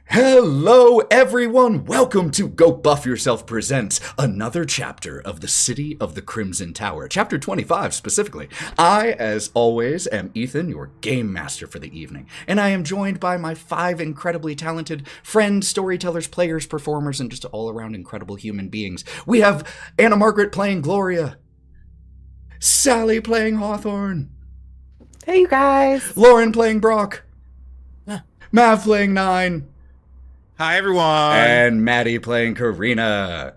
Hello everyone, welcome to Go Buff Yourself presents another chapter of the City of the Crimson Tower, chapter 25 specifically. I, as always, am Ethan, your game master for the evening, and I am joined by my 5 incredibly talented friends, storytellers, players, performers, and just all-around incredible human beings. We have Margaret playing Gloria, Sally playing Hawthorne, Hey, you guys. Lauren playing Brawk, Mav playing Nyne, Hi, everyone. and Matty playing Karina.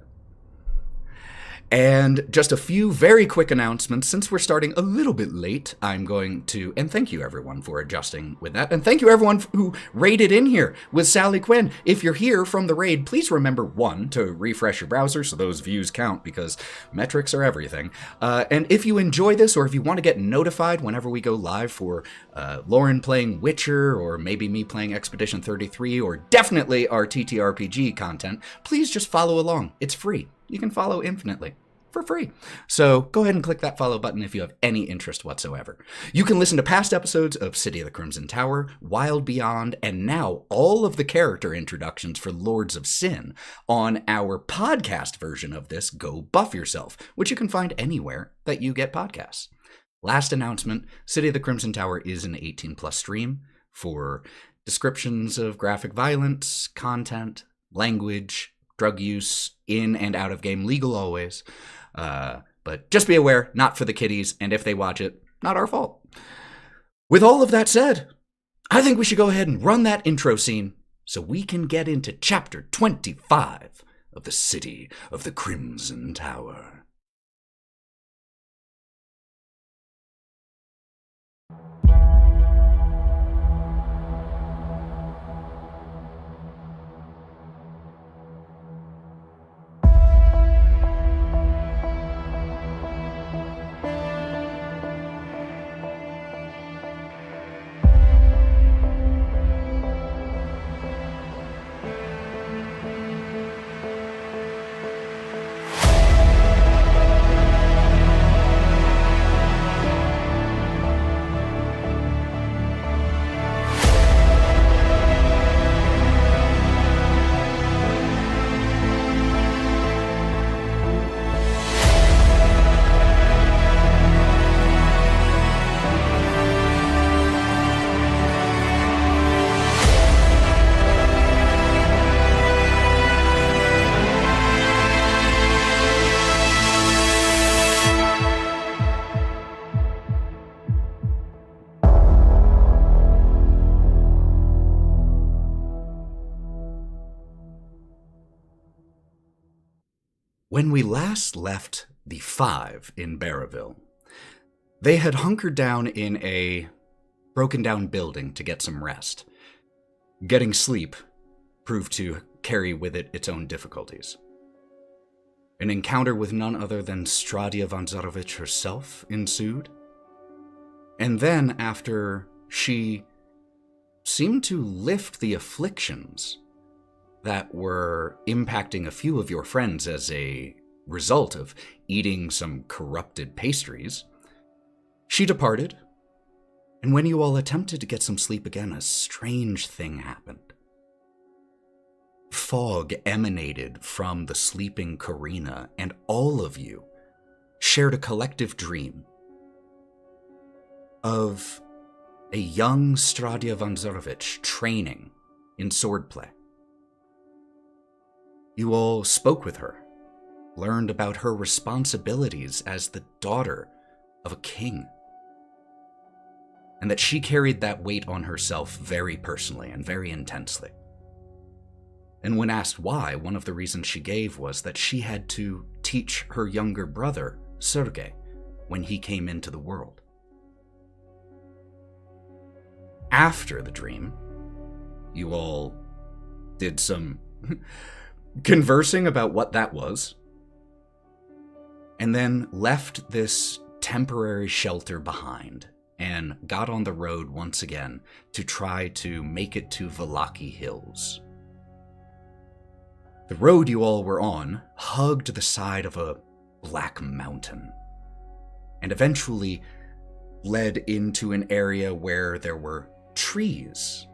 And just a few very quick announcements. Since we're starting a little bit late, I'm going to, and thank you everyone for adjusting with that, and thank you everyone who raided in here with Sally Quinn. If you're here from the raid, please remember, 1, to refresh your browser so those views count, because metrics are everything. And if you enjoy this, or if you want to get notified whenever we go live for Lauren playing Witcher, or maybe me playing Expedition 33, or definitely our TTRPG content, please just follow along. It's free. You can follow infinitely for free. So go ahead and click that follow button if you have any interest whatsoever. You can listen to past episodes of City of the Crimson Tower, Wild Beyond, and now all of the character introductions for Lords of Sin on our podcast version of this, Go Buff Yourself, which you can find anywhere that you get podcasts. Last announcement, City of the Crimson Tower is an 18+ stream for descriptions of graphic violence, content, language, drug use, in and out of game, legal always. But just be aware, not for the kiddies, and if they watch it, not our fault. With all of that said, I think we should go ahead and run that intro scene so we can get into chapter 25 of the City of the Crimson Tower. When we last left the 5 in Barraville, they had hunkered down in a broken down building to get some rest. Getting sleep proved to carry with it its own difficulties. An encounter with none other than Strahd von Zarovich herself ensued. And then, after she seemed to lift the afflictions that were impacting a few of your friends as a result of eating some corrupted pastries, she departed, and when you all attempted to get some sleep again, a strange thing happened. Fog emanated from the sleeping Karina, and all of you shared a collective dream of a young Strahd von Zarovich training in swordplay. You all spoke with her, learned about her responsibilities as the daughter of a king, and that she carried that weight on herself very personally and very intensely. And when asked why, one of the reasons she gave was that she had to teach her younger brother, Sergei, when he came into the world. After the dream, you all did some conversing about what that was, and then left this temporary shelter behind and got on the road once again to try to make it to Vallaki Hills. The road you all were on hugged the side of a black mountain, and eventually led into an area where there were trees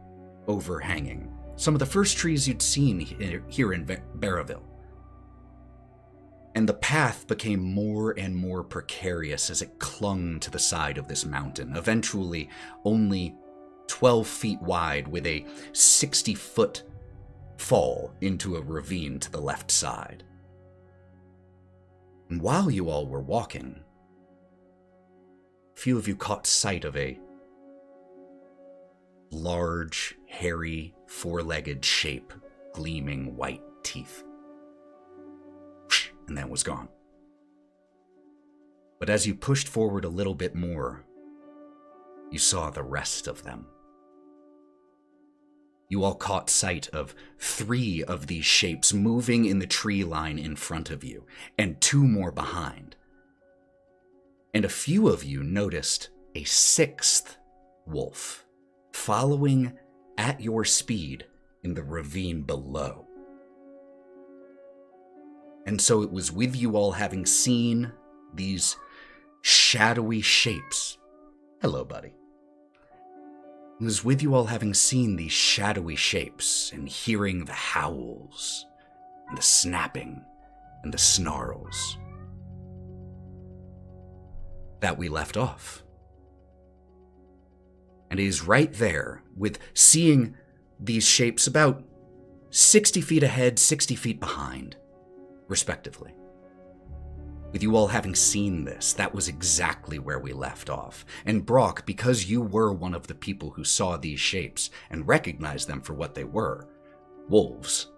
overhanging some of the first trees you'd seen here in Barraville. And the path became more and more precarious as it clung to the side of this mountain, eventually only 12 feet wide with a 60-foot fall into a ravine to the left side. And while you all were walking, a few of you caught sight of a large, hairy, four-legged shape, gleaming white teeth. And that was gone. But as you pushed forward a little bit more, you saw the rest of them. You all caught sight of 3 of these shapes moving in the tree line in front of you, and 2 more behind. And a few of you noticed a 6th wolf following at your speed in the ravine below. And so it was with you all having seen these shadowy shapes. Hello, buddy. It was with you all having seen these shadowy shapes and hearing the howls and the snapping and the snarls that we left off. And it is right there with seeing these shapes about 60 feet ahead, 60 feet behind, respectively. With you all having seen this, that was exactly where we left off. And Brawk, because you were one of the people who saw these shapes and recognized them for what they were, wolves,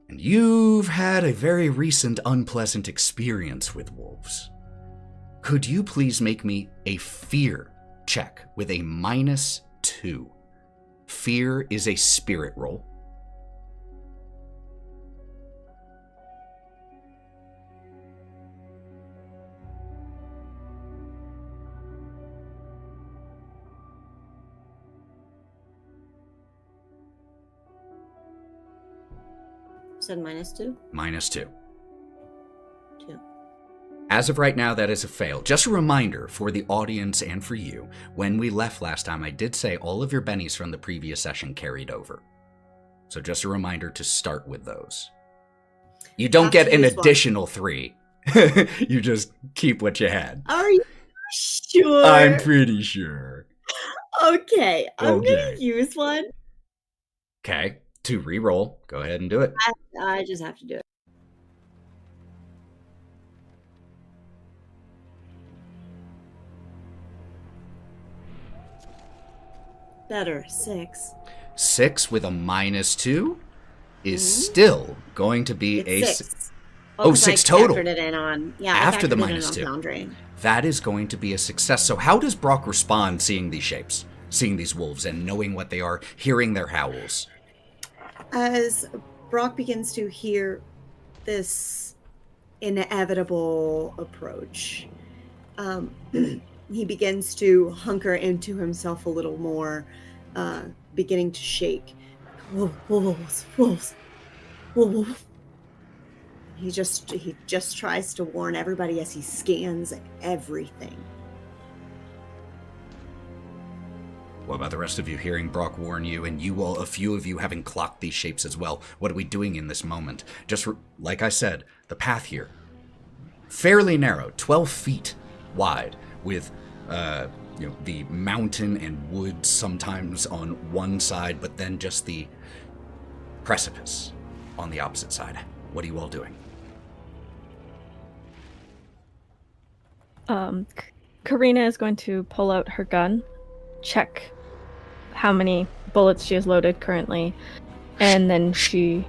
and you've had a very recent unpleasant experience with wolves, could you please make me a fear check with a -2? Fear is a spirit roll. Said -2? -2. 2. As of right now, that is a fail. Just a reminder for the audience and for you, when we left last time, I did say all of your bennies from the previous session carried over. So just a reminder to start with those. You don't get an additional 3. You just keep what you had. Are you sure? I'm pretty sure. Okay, I'm gonna use one. Okay, to re-roll. Go ahead and do it. I just have to do it. Better, 6. 6 with a -2 is still going to be It's 6. Oh, 6 total. It in on, After the I factored it in -2. on Boundary. That is going to be a success. So how does Brawk respond seeing these shapes, seeing these wolves, and knowing what they are, hearing their howls? As Brawk begins to hear this inevitable approach, he begins to hunker into himself a little more, beginning to shake. Wolves, wolves, wolves. He just tries to warn everybody as he scans everything. What about the rest of you hearing Brawk warn you, and you all, a few of you having clocked these shapes as well? What are we doing in this moment? Just like I said, the path here, fairly narrow, 12 feet wide, with the mountain and woods sometimes on one side, but then just the precipice on the opposite side. What are you all doing? Karina is going to pull out her gun, check how many bullets she has loaded currently, and then she's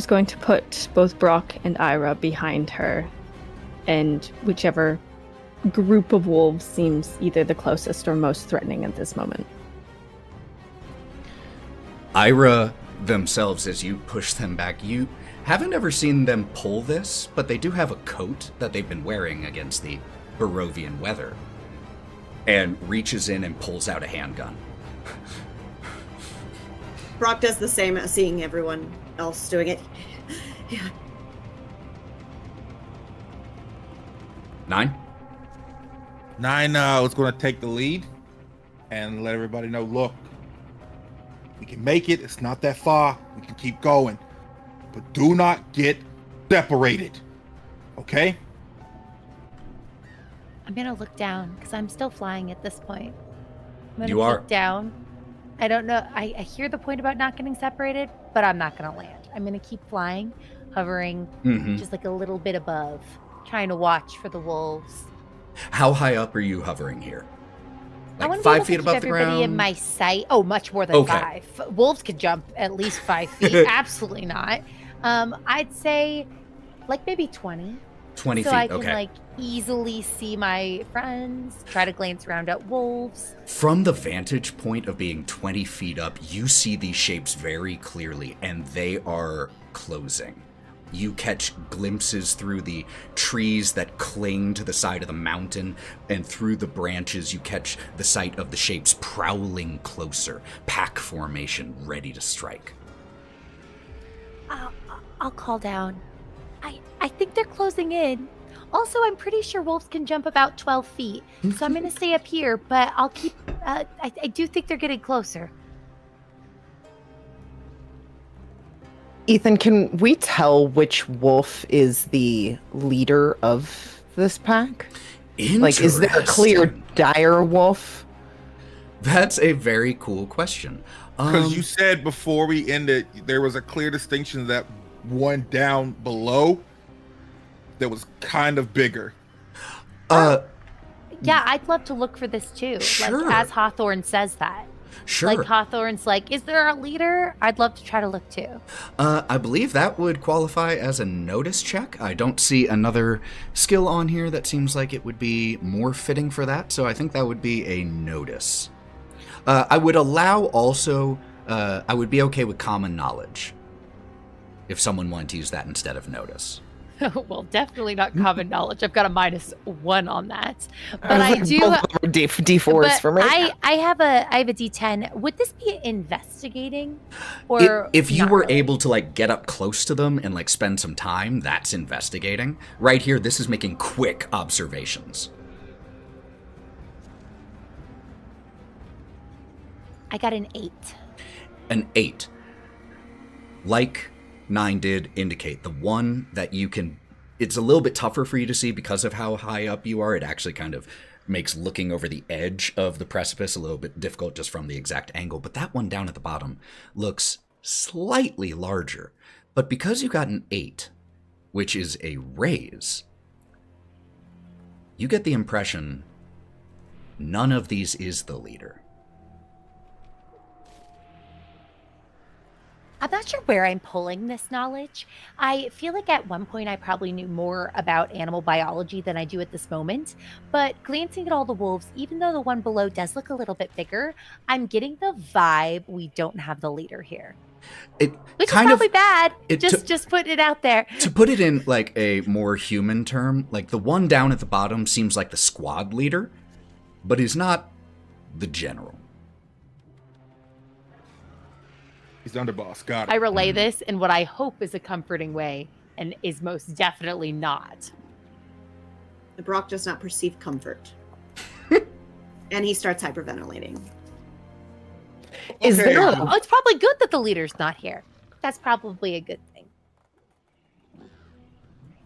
going to put both Brawk and Ira behind her, and whichever group of wolves seems either the closest or most threatening at this moment. Ira themselves, as you push them back, you haven't ever seen them pull this, but they do have a coat that they've been wearing against the Barovian weather, and reaches in and pulls out a handgun. Brawk does the same, seeing everyone else doing it. Yeah. Nyne? Nyne was going to take the lead and let everybody know, look, We can make it. It's not that far. We can keep going. But do not get separated. Okay? I'm going to look down because I'm still flying at this point. I'm going You to are. look down. I don't know. I hear the point about not getting separated, but I'm not going to land. I'm going to keep flying, hovering just like a little bit above, trying to watch for the wolves. How high up are you hovering here? I Like want to 5 feet above the everybody ground? in my sight. Oh, much more than 5. Wolves could jump at least 5 feet. Absolutely not. I'd say like maybe 20. 20 so feet, I can okay. like easily see my friends, try to glance around at wolves. From the vantage point of being 20 feet up, you see these shapes very clearly, and they are closing. You catch glimpses through the trees that cling to the side of the mountain, and through the branches you catch the sight of the shapes prowling closer, pack formation, ready to strike. I'll call down. I think they're closing in. Also, I'm pretty sure wolves can jump about 12 feet, so I'm going to stay up here, but I'll keep... I do think they're getting closer. Ethan, can we tell which wolf is the leader of this pack? Like, is there a clear dire wolf? That's a very cool question. Because you said before we ended, there was a clear distinction that one down below that was kind of bigger. Yeah, I'd love to look for this too. Sure. Like, as Hawthorne says that. Sure. Like, Hawthorne's like, is there a leader? I'd love to try to look too. I believe that would qualify as a notice check. I don't see another skill on here that seems like it would be more fitting for that, so I think that would be a notice. I would allow also, I would be okay with common knowledge if someone wanted to use that instead of notice. Well, definitely not common knowledge. I've got a -1 on that, but I do. D4s for me. I have a D10. Would this be investigating, or If you not were really? able to like get up close to them and like spend some time, that's investigating. Right here, this is making quick observations. I got an 8. An 8. Like Nyne did indicate, the one that you can, it's a little bit tougher for you to see because of how high up you are. It actually kind of makes looking over the edge of the precipice a little bit difficult just from the exact angle. But that one down at the bottom looks slightly larger. But because you got an 8, which is a raise, you get the impression none of these is the leader. I'm not sure where I'm pulling this knowledge. I feel like at one point I probably knew more about animal biology than I do at this moment. But glancing at all the wolves, even though the one below does look a little bit bigger, I'm getting the vibe we don't have the leader here. It Which kind is probably of, bad. it Just putting it out there. To put it in like a more human term, like the one down at the bottom seems like the squad leader, but is not the general. He's the underboss. Got it. I relay this in what I hope is a comforting way, and is most definitely not. The Brawk does not perceive comfort. And he starts hyperventilating. Is Okay. there Oh, it's probably good that the leader's not here. That's probably a good thing.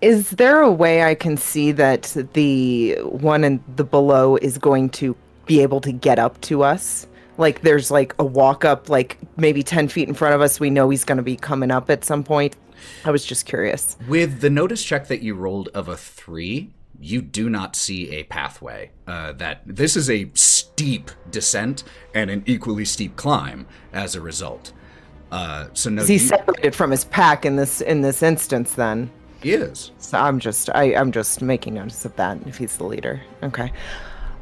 Is there a way I can see that the one in the below is going to be able to get up to us? Like there's like a walk up, like maybe 10 feet in front of us. We know he's going to be coming up at some point. I was just curious. With the notice check that you rolled of a 3, you do not see a pathway. That this is a steep descent and an equally steep climb as a result. So no, He's separated from his pack in this instance then. he is. So I'm just making notice of that if he's the leader. Okay.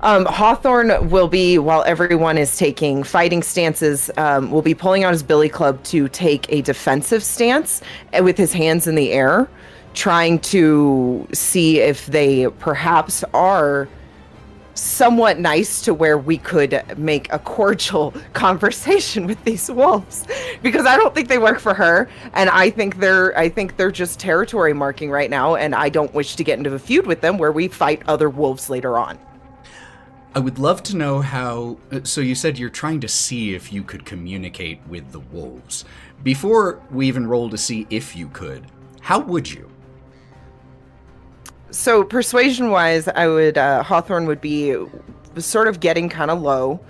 Hawthorne will be, while everyone is taking fighting stances, will be pulling out his billy club to take a defensive stance with his hands in the air, trying to see if they perhaps are somewhat nice to where we could make a cordial conversation with these wolves, because I don't think they work for her, and I think they're just territory marking right now, and I don't wish to get into a feud with them where we fight other wolves later on. I would love to know how... So you said you're trying to see if you could communicate with the wolves. Before we even roll to see if you could, how would you? So persuasion-wise, I would Hawthorne would be sort of getting kind of low.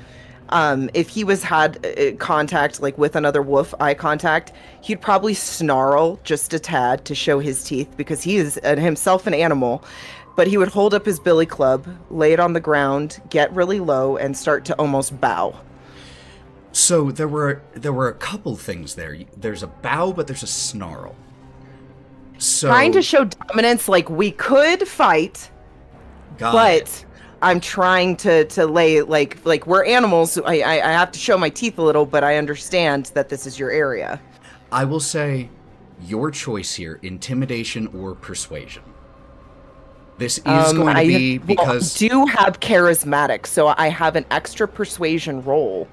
If he had contact, like with another wolf, eye contact, he'd probably snarl just a tad to show his teeth because he is himself an animal. But he would hold up his billy club, lay it on the ground, get really low, and start to almost bow. So there were a couple things there. There's a bow, but there's a snarl. So Trying to show dominance, like we could fight, but I'm trying to lay like we're animals. I have to show my teeth a little, but I understand that this is your area. I will say your choice here, intimidation or persuasion. This is going to be because... I do have charismatic, so I have an extra persuasion roll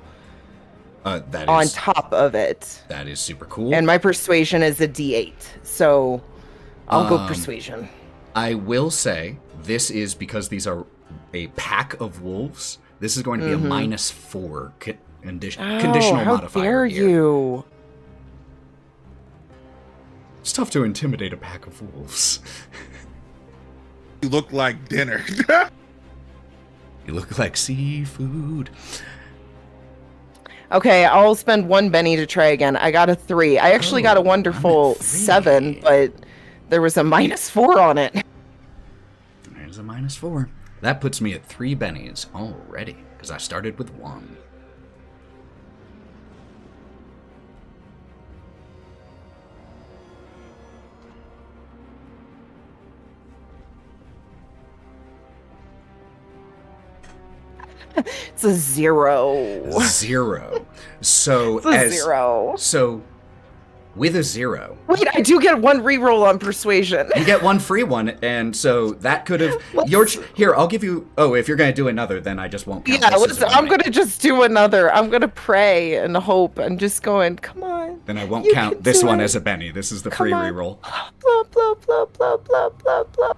on top of it. That is super cool. And my persuasion is a D8, so I'll go persuasion. I will say, this is because these are a pack of wolves. This is going to be a -4 conditional modifier. How dare you? It's tough to intimidate a pack of wolves. You look like dinner. You look like seafood. Okay, I'll spend 1 Benny to try again. I got a 3. I actually got a wonderful 7, but there was a -4 on it. There's a -4. That puts me at 3 bennies already, because I started with 1. It's a 0. 0. So It's a 0. So with a 0. Wait, I do get 1 reroll on persuasion. You get 1 free one, and so that could have... Here, I'll give you... Oh, if you're going to do another, then I just won't count. Yeah, I'm going to just do another. I'm going to pray and hope. I'm just going, come on. Then I won't count this one as a Benny. This is the free reroll. Blah, blah, blah, blah, blah, blah, blah.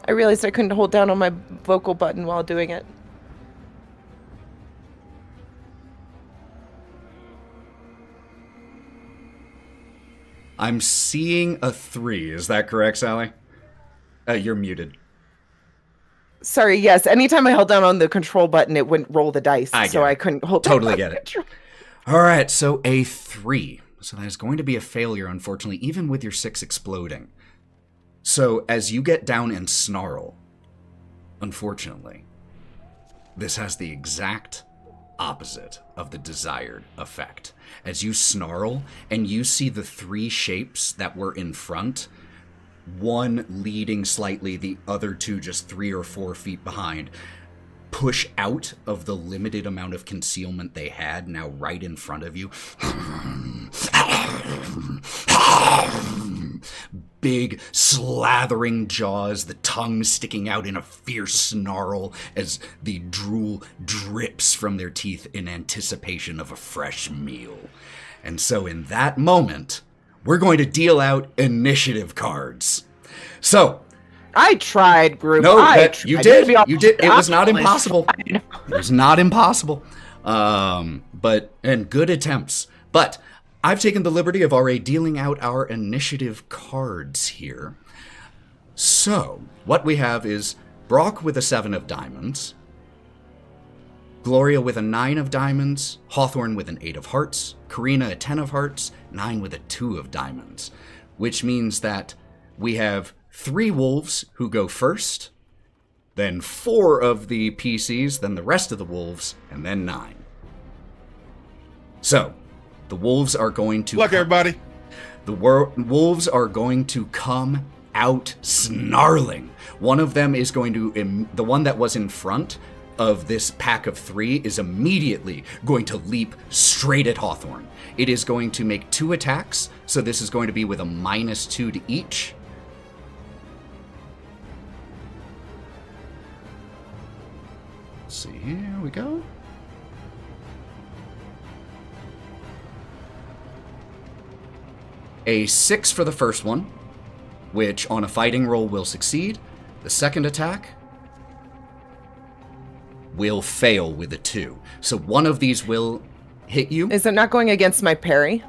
I realized I couldn't hold down on my vocal button while doing it. I'm seeing a 3. Is that correct, Sally? You're muted. Sorry, yes. Anytime I held down on the control button, it wouldn't roll the dice, so I couldn't hold down. Totally get it. All right, so a 3. So that is going to be a failure, unfortunately, even with your 6 exploding. So as you get down and snarl, unfortunately, this has the exact opposite of the desired effect. As you snarl and you see the 3 shapes that were in front, one leading slightly, the other 2 just 3 or 4 feet behind, push out of the limited amount of concealment they had now right in front of you. Big, slathering jaws, the tongue sticking out in a fierce snarl as the drool drips from their teeth in anticipation of a fresh meal. And so in that moment, we're going to deal out initiative cards. So... I tried, group. No, you did. You did. It was not impossible. It was not impossible. And good attempts. But I've taken the liberty of already dealing out our initiative cards here. So, what we have is Brawk with a 7 of diamonds, Gloria with a 9 of diamonds, Hawthorne with an 8 of hearts, Karina a 10 of hearts, Nyne with a 2 of diamonds, which means that we have 3 wolves who go first, then 4 of the PCs, then the rest of the wolves, and then 9. So, the wolves are going to... Look, everybody. The wolves are going to come out snarling. One of them is going to... The one that was in front of this pack of 3 is immediately going to leap straight at Hawthorne. It is going to make 2 attacks, so this is going to be with a -2 to each. Let's see, here we go. A 6 for the first one, which on a fighting roll will succeed. The second attack will fail with a 2. So one of these will hit you. Is it not going against my parry?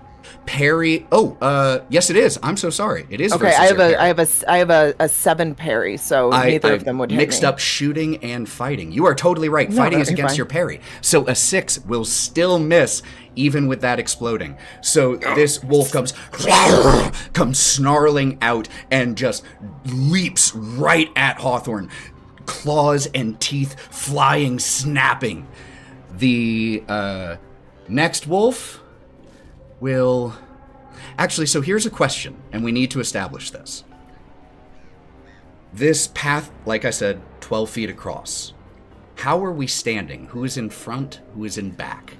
Parry. Oh, yes, it is. I'm so sorry. It is. Okay, versus your parry. I have a 7 parry, so neither of them would hit me. Mixed up shooting and fighting. You are totally right. Fighting is against your parry. So a 6 will still miss, even with that exploding. So this wolf comes snarling out and just leaps right at Hawthorne. Claws and teeth flying, snapping. The next wolf will... Actually, so here's a question, and we need to establish this. This path, like I said, 12 feet across. How are we standing? Who is in front? Who is in back?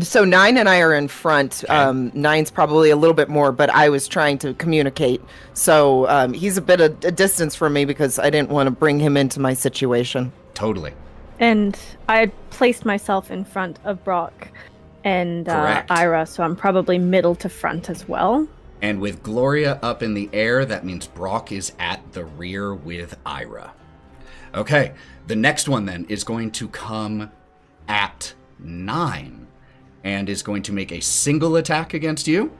So Nyne and I are in front. Okay. Nyne's probably a little bit more, but I was trying to communicate. So he's a bit of a distance from me because I didn't want to bring him into my situation. Totally. And I placed myself in front of Brawk and Ira, so I'm probably middle to front as well. And with Gloria up in the air, that means Brawk is at the rear with Ira. Okay, the next one then is going to come at Nyne and is going to make a single attack against you.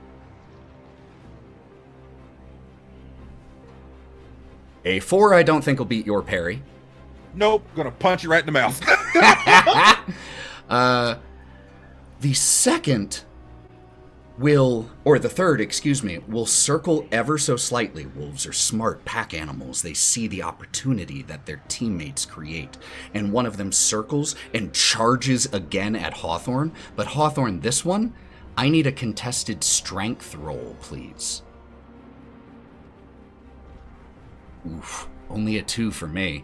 A 4 I don't think will beat your parry. Nope, gonna punch you right in the mouth. The second will, or the third, excuse me, will circle ever so slightly. Wolves are smart pack animals. They see the opportunity that their teammates create. And one of them circles and charges again at Hawthorne. But Hawthorne, this one, I need a contested strength roll, please. Oof, only a 2 for me.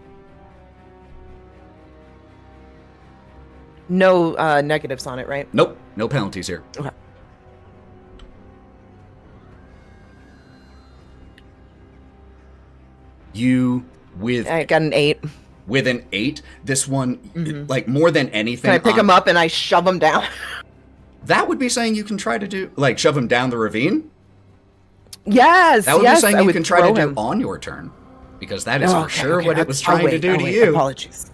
No negatives on it, right? Nope, no penalties here. Okay. You, with... I got an 8. With an 8, this one, like, more than anything... Can I pick him up and I shove him down? That would be saying you can try to do... Like, shove him down the ravine? Yes, That would be saying I you would can try to throw do him. on your turn. Because that is Oh, for sure okay, what it was trying to do to you. Apologies.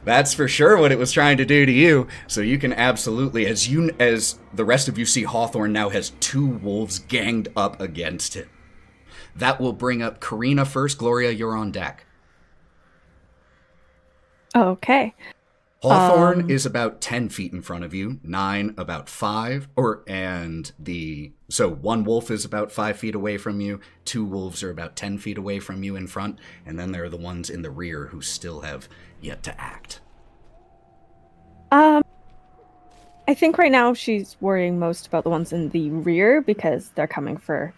That's for sure what it was trying to do to you. So you can absolutely, as the rest of you see, Hawthorne now has 2 wolves ganged up against it. That will bring up Karina first. Gloria, you're on deck. Okay. Hawthorne is about 10 feet in front of you. Nyne about 5. So one wolf is about 5 feet away from you. 2 wolves are about 10 feet away from you in front. And then there are the ones in the rear who still have yet to act. I think right now she's worrying most about the ones in the rear because they're coming for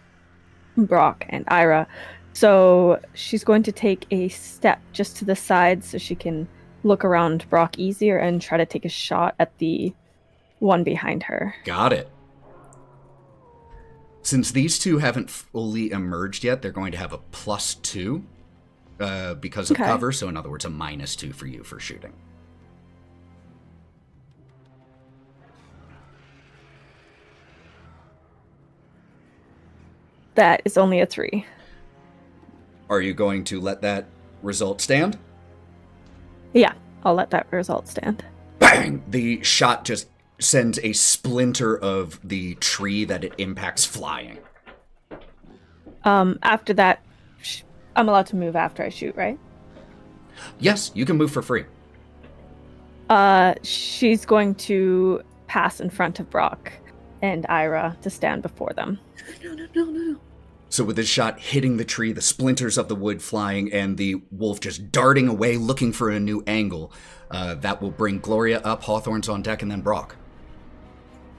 Brawk and Ira. So she's going to take a step just to the side so she can look around Brawk easier and try to take a shot at the one behind her. Got it. Since these 2 haven't fully emerged yet, they're going to have a +2 because of cover. So in other words, a -2 for you for shooting. That is only a 3. Are you going to let that result stand? Yeah, I'll let that result stand. Bang! The shot just sends a splinter of the tree that it impacts flying. After that, I'm allowed to move after I shoot, right? Yes, you can move for free. She's going to pass in front of Brawk and Ira to stand before them. No. So with this shot hitting the tree, the splinters of the wood flying, and the wolf just darting away looking for a new angle, that will bring Gloria up, Hawthorne's on deck, and then Brawk.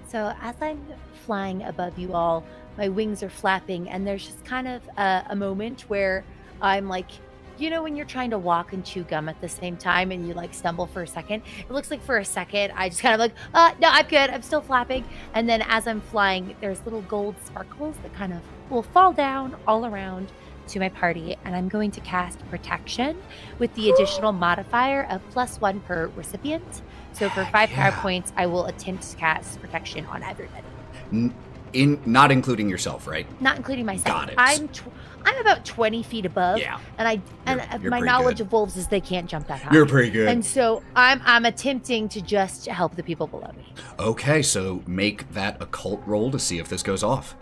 So as I'm flying above you all, my wings are flapping, and there's just kind of a moment where I'm like, you know, when you're trying to walk and chew gum at the same time and you like stumble for a second, it looks like for a second I just kind of like, no, I'm good, I'm still flapping. And then as I'm flying, there's little gold sparkles that kind of will fall down all around to my party, and I'm going to cast Protection with the additional modifier of +1 per recipient. So for 5 power points, I will attempt to cast Protection on everybody. Not including yourself, right? Not including myself. Got it. I'm about 20 feet above. Yeah. And You're my pretty knowledge good. of wolves is they can't jump that high. You're pretty good. And so I'm attempting to just help the people below me. Okay, so make that occult roll to see if this goes off.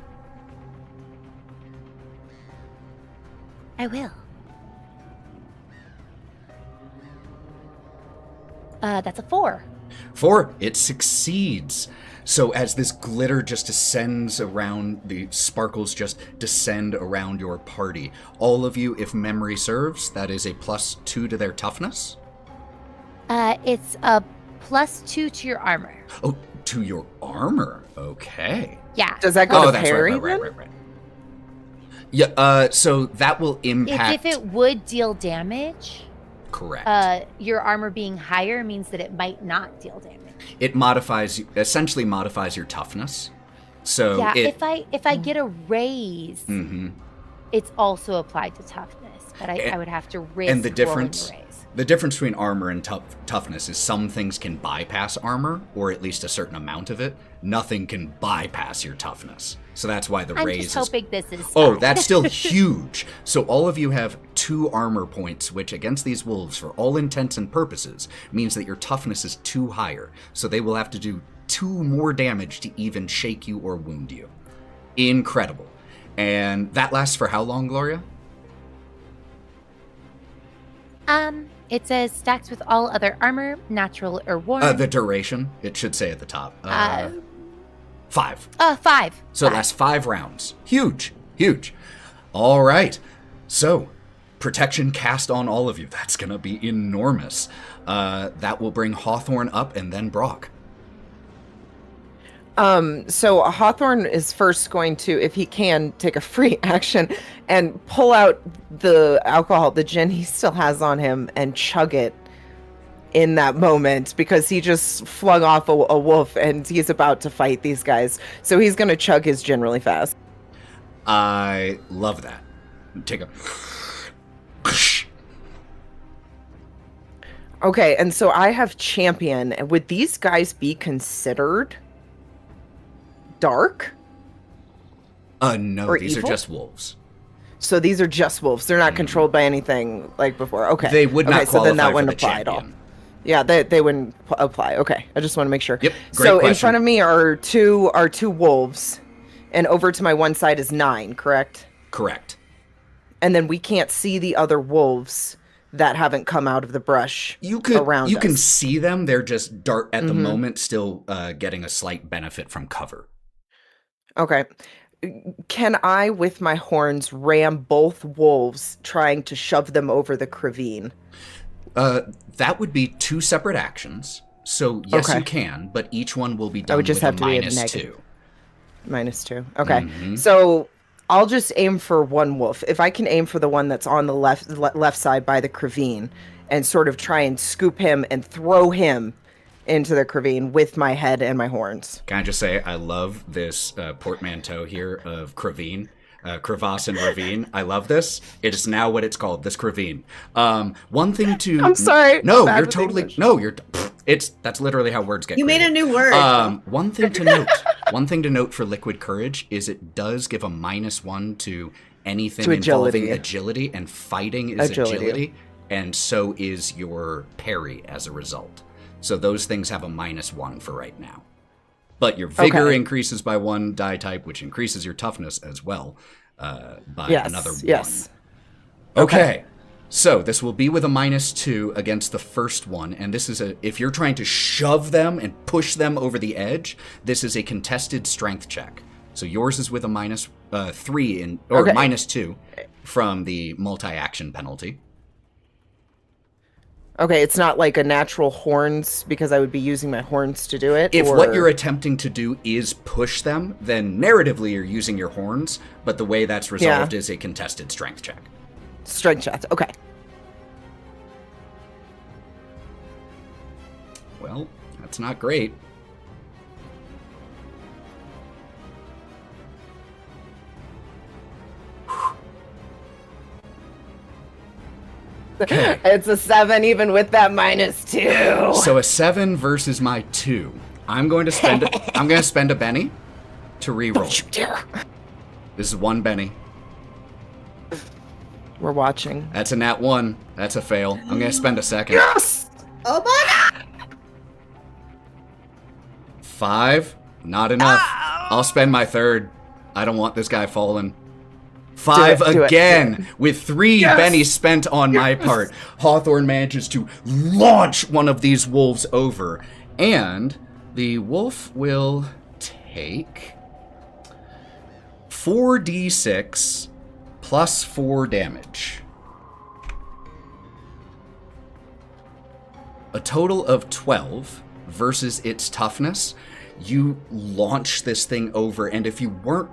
I will. That's a 4. 4, it succeeds. So as this glitter just descends around, the sparkles just descend around your party. All of you, if memory serves, that is a +2 to their toughness. It's a +2 to your armor. Oh, to your armor. Okay. Yeah. Does that go to that's parry right. then? Yeah, so that will impact... If it would deal damage, Correct. your armor being higher means that it might not deal damage. It essentially modifies your toughness. So Yeah, if I get a raise, Mhm. it's also applied to toughness, but I would have to risk And the rolling difference, the raise. the difference between armor and toughness is some things can bypass armor, or at least a certain amount of it. Nothing can bypass your toughness. So that's why the I'm raise just is... hoping this is Oh, fine. that's still huge. So all of you have 2 armor points, which against these wolves, for all intents and purposes, means that your toughness is 2 higher. So they will have to do 2 more damage to even shake you or wound you. Incredible. And that lasts for how long, Gloria? It says stacks with all other armor, natural or worn. The duration, it should say at the top. 5. 5. So it lasts 5 rounds. Huge. All right. So, protection cast on all of you. That's going to be enormous. That will bring Hawthorne up and then Brawk. So Hawthorne is first going to, if he can, take a free action and pull out the alcohol, the gin he still has on him, and chug it in that moment because he just flung off a wolf and he's about to fight these guys. So he's going to chug his gin really fast. I love that. Take a... Okay, and so I have champion. Would these guys be considered dark? No, Or these evil? are just wolves. So these are just wolves. They're not controlled by anything like before. Okay. They would not okay, so then qualify that wouldn't for the apply at all. champion. Yeah, they wouldn't apply. Okay, I just want to make sure. Yep, great So in question. front of me are two wolves, and over to my one side is Nyne, correct? Correct. And then we can't see the other wolves that haven't come out of the brush around You can us. see them. They're just dark at the moment, still getting a slight benefit from cover. Okay. Can I, with my horns, ram both wolves, trying to shove them over the cravine? That would be 2 separate actions. So yes, Okay. you can, but each one will be done I would just with have a to be a -2. -2. Okay. Mhm. So I'll just aim for one wolf. If I can aim for the one that's on the left side by the cravine and sort of try and scoop him and throw him into the cravine with my head and my horns. Can I just say, I love this portmanteau here of cravine, crevasse and ravine. I love this. It is now what it's called, this cravine. One thing to... I'm sorry. No, Bad you're with totally... English. No, you're... That's literally how words get You made a created. new word. One thing to note. One thing to note for Liquid Courage is it does give a -1 to anything To involving agility. agility, and fighting is Agility. agility, and so is your parry as a result. So those things have a -1 for right now. But your vigor Okay. increases by 1 die type, which increases your toughness as well by Yes, another 1. yes. Okay. So this will be with a -2 against the first one, and this is if you're trying to shove them and push them over the edge, this is a contested strength check. So yours is with a -3 Okay. -2 from the multi-action penalty. Okay, it's not like a natural horns because I would be using my horns to do it. If or... what you're attempting to do is push them, then narratively you're using your horns, but the way that's resolved is a contested strength check. Strength shots. Okay. Well, that's not great. Okay. It's a 7 even with that -2. So a 7 versus my 2. I'm going to spend a Benny. to reroll. Don't you dare. This is 1 Benny. We're watching. That's a nat 1. That's a fail. I'm gonna spend a second. Yes! Oh my god! 5. Not enough. I'll spend my 3rd. I don't want this guy falling. 5 do it. again, with 3 bennies spent on my part. Hawthorne manages to launch one of these wolves over, and the wolf will take 4d6 plus 4 damage. A total of 12 versus its toughness. You launch this thing over, and if you weren't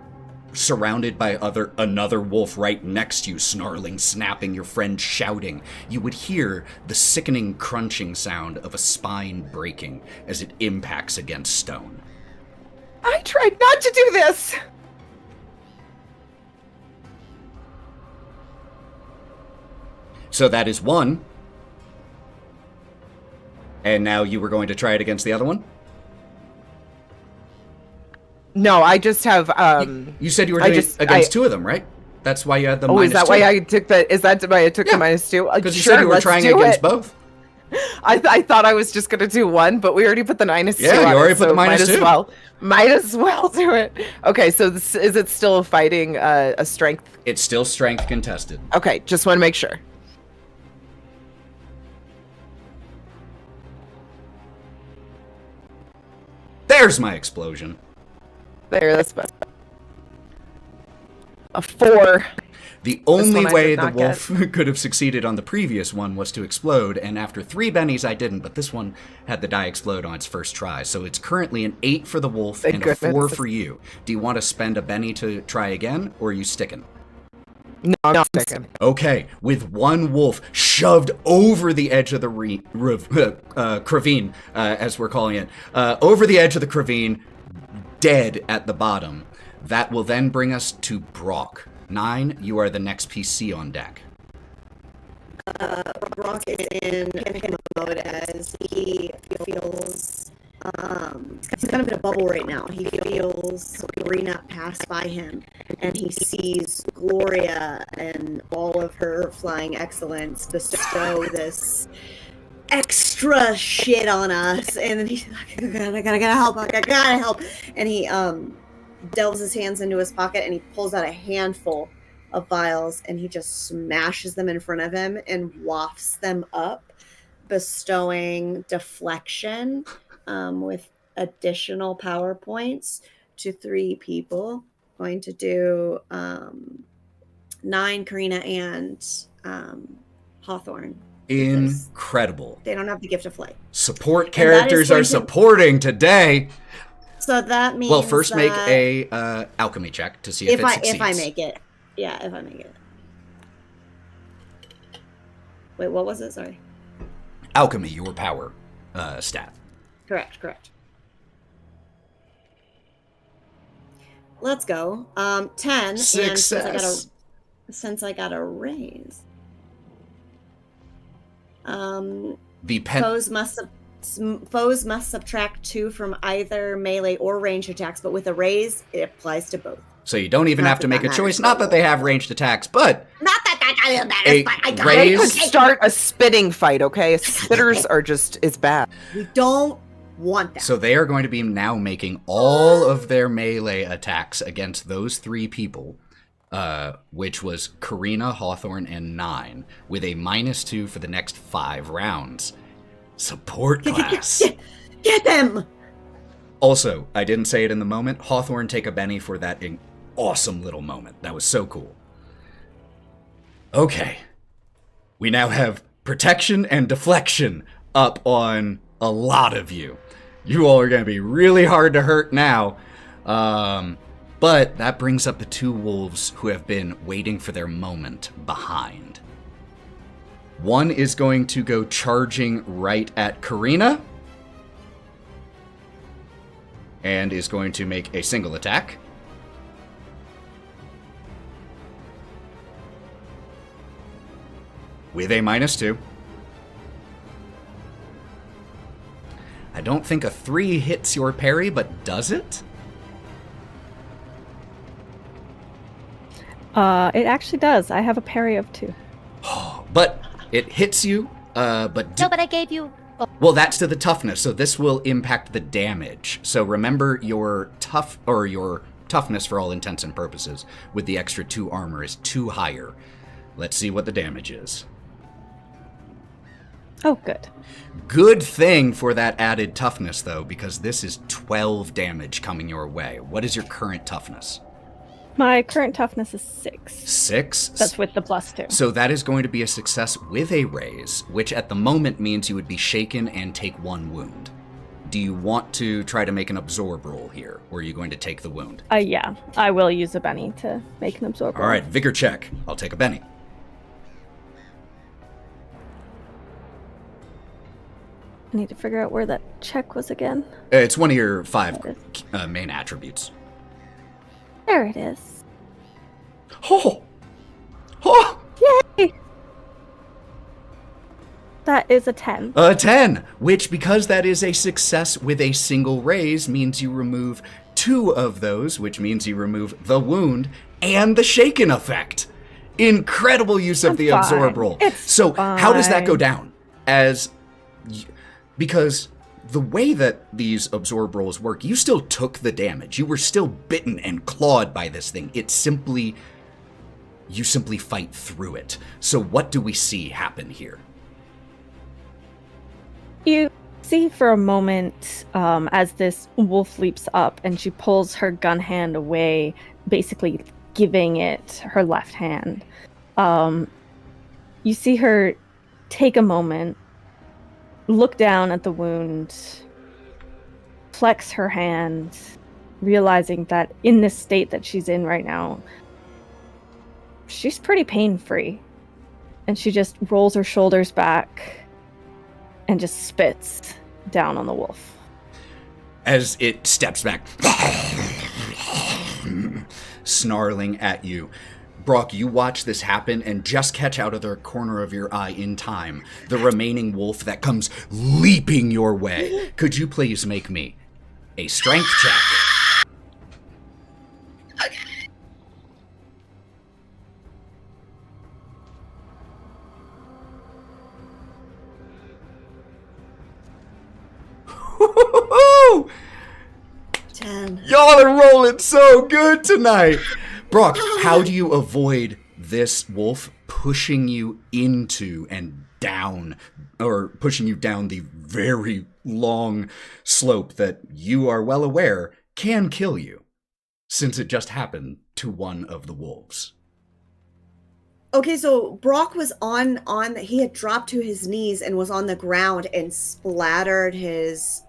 surrounded by another wolf right next to you, snarling, snapping, your friend shouting, you would hear the sickening crunching sound of a spine breaking as it impacts against stone. I tried not to do this! So that is 1. And now you were going to try it against the other one? No, I just have, You said you were doing it against 2 of them, right? That's why you had the minus 2. is that why I took the, is that why I took the minus 2? Because you said you were trying against both. I thought I was just going to do 1, but we already put the minus 2 on you already put the minus might 2. Might as well do it. Okay, so is it still fighting a strength? It's still strength contested. Okay, just want to make sure. There's my explosion. There, that's best. A 4. The only one I way did the not wolf could have succeeded on the previous one was to explode, and after 3 bennies I didn't, but this one had the die explode on its first try. So it's currently an 8 for the wolf Thank and goodness. a 4 for you. Do you want to spend a benny to try again, or are you sticking? No, I'm not sticking. Okay, with 1 wolf shoved over the edge of the cravine, as we're calling it, over the edge of the cravine, dead at the bottom. That will then bring us to Brawk. Nyne, you are the next PC on deck. Brawk is in panic mode as he feels he's kind of in a bubble right now. He feels Karina pass by him, and he sees Gloria and all of her flying excellence bestow this extra shit on us, and then he's like, I gotta help, and he delves his hands into his pocket and he pulls out a handful of vials and he just smashes them in front of him and wafts them up, bestowing deflection with additional power points to 3 people. Going to do Nyne, Karina, and Hawthorne. Incredible. They don't have the gift of flight. Support characters are supporting today. So that means. Well, first make a alchemy check to see if it succeeds. If I make it. Yeah, if I make it. Wait, what was it? Sorry. Alchemy, your power stat. Correct. Let's go. 10. Success. And since I got a raise. Foes must subtract 2 from either melee or ranged attacks, but with a raise, it applies to both. So you don't even have to make a choice. Not that they have ranged attacks, but not that matters. A I got raise- They could start a spitting fight, okay? Spitters are just, it's bad. We don't want that. So they are going to be now making all of their melee attacks against those 3 people, which was Karina, Hawthorne, and Nyne, with a -2 for the next 5 rounds. Support class. Get them! Also, I didn't say it in the moment. Hawthorne, take a Benny for that awesome little moment. That was so cool. Okay. We now have protection and deflection up on a lot of you. You all are going to be really hard to hurt now. But that brings up the 2 wolves who have been waiting for their moment behind. One is going to go charging right at Karina. And is going to make a single attack. With a -2. I don't think a 3 hits your parry, but does it? It actually does. I have a parry of 2. But it hits you, but... No, but I gave you... Well, that's to the toughness, so this will impact the damage. So remember your toughness for all intents and purposes with the extra 2 armor is 2 higher. Let's see what the damage is. Oh, good. Good thing for that added toughness, though, because this is 12 damage coming your way. What is your current toughness? My current toughness is 6. 6? That's with the +2. So that is going to be a success with a raise, which at the moment means you would be shaken and take 1 wound. Do you want to try to make an absorb roll here, or are you going to take the wound? Yeah, I will use a Benny to make an absorb roll. All right, vigor check. I'll take a Benny. I need to figure out where that check was again. It's one of your 5 main attributes. There it is. Oh! Oh! Yay! That is a 10. A 10, which, because that is a success with a single raise, means you remove 2 of those, which means you remove the wound and the shaken effect. Incredible use of the absorb roll. So how does that go down? Because the way that these absorb rolls work, you still took the damage. You were still bitten and clawed by this thing. You simply fight through it. So what do we see happen here? You see for a moment as this wolf leaps up and she pulls her gun hand away, basically giving it her left hand. You see her take a moment, look down at the wound, flex her hand, realizing that in this state that she's in right now, she's pretty pain-free. And she just rolls her shoulders back and just spits down on the wolf. As it steps back, snarling at you. Brawk, you watch this happen and just catch out of the corner of your eye in time the remaining wolf that comes leaping your way. Could you please make me a strength check? Okay. Woo-hoo-hoo-hoo! 10. Y'all are rolling so good tonight. Brawk, how do you avoid this wolf pushing you into and down, or pushing you down the very long slope that you are well aware can kill you, since it just happened to one of the wolves? Okay, so Brawk was he had dropped to his knees and was on the ground and splattered his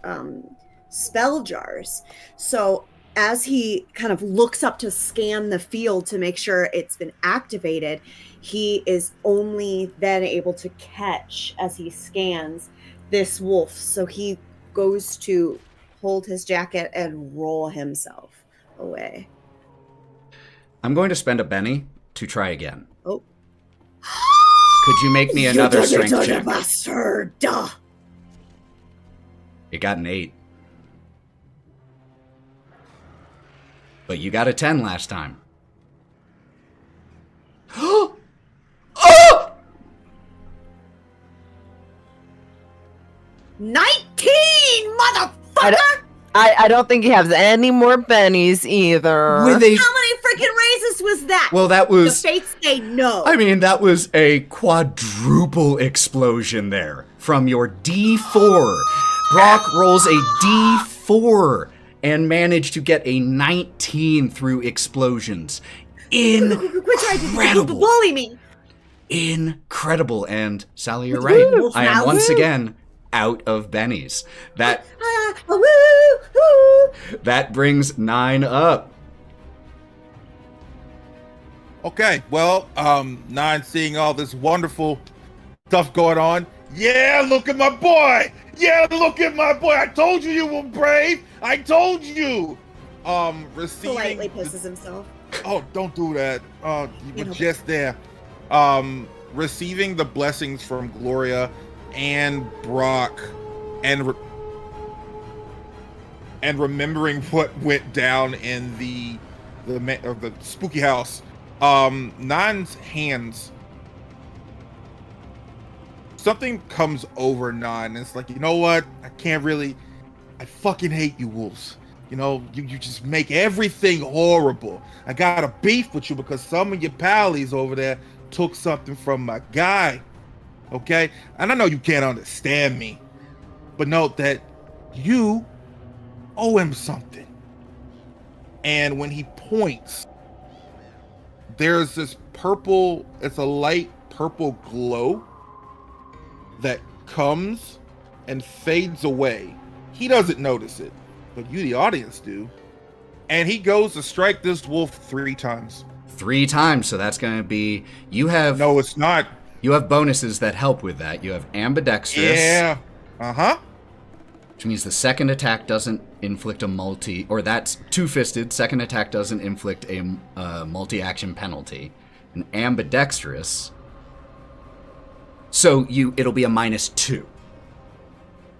spell jars. So as he kind of looks up to scan the field to make sure it's been activated, he is only then able to catch, as he scans, this wolf. So he goes to hold his jacket and roll himself away. I'm going to spend a Benny to try again. Oh. Could you make me another strength check? Bastard. It got an 8. But you got a 10 last time. Oh! 19, motherfucker! I don't think he has any more bennies either. With a... How many freaking raises was that? Well, that was... The fates say no. I mean, that was a quadruple explosion there. From your D4. Brawk rolls a D4 and managed to get a 19 through explosions. Quit trying to bully me. Incredible. And Sally, you're right. I am once again out of bennies. That brings Nyne up. Okay, well, Nyne, seeing all this wonderful stuff going on. Yeah, look at my boy. Yeah, look at my boy. I told you you were brave. I told you. Receiving Politely pisses himself. Oh, don't do that. You were just there. Receiving the blessings from Gloria and Brawk, and remembering what went down in the spooky house Nyne's hands. Something comes over Nyne, and it's like, you know what? I fucking hate you wolves. You know, you just make everything horrible. I got a beef with you because some of your pallies over there took something from my guy. Okay? And I know you can't understand me, but note that you owe him something. And when he points, there's this purple, it's a light purple glow that comes and fades away. He doesn't notice it, but you, the audience, do. And he goes to strike this wolf 3 times. 3 times, so that's going to be... You have... No, it's not. You have bonuses that help with that. You have ambidextrous. Yeah. Uh-huh. Which means the second attack doesn't inflict a multi... Or that's two-fisted. Second attack doesn't inflict a multi-action penalty. And ambidextrous... So it'll be a -2.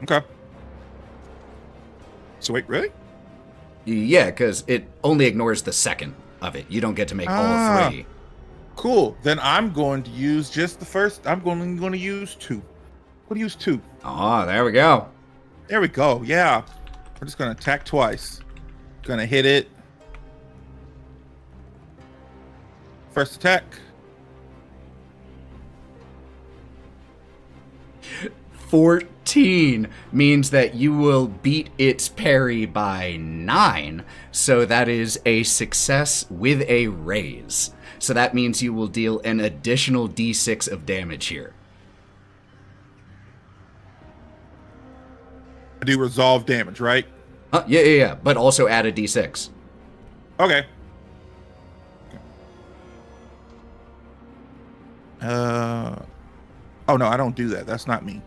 Okay. So wait, really? Yeah, because it only ignores the second of it. You don't get to make all 3. Cool. Then I'm going to use just the first. I'm going to use 2. I'm going to use 2. Oh, there we go. There we go. Yeah. We're just going to attack twice. Going to hit it. First attack. 14 means that you will beat its parry by 9. So that is a success with a raise. So that means you will deal an additional d6 of damage here. I do resolve damage, right? Yeah. But also add a d6. Okay. Oh no, I don't do that. That's not me.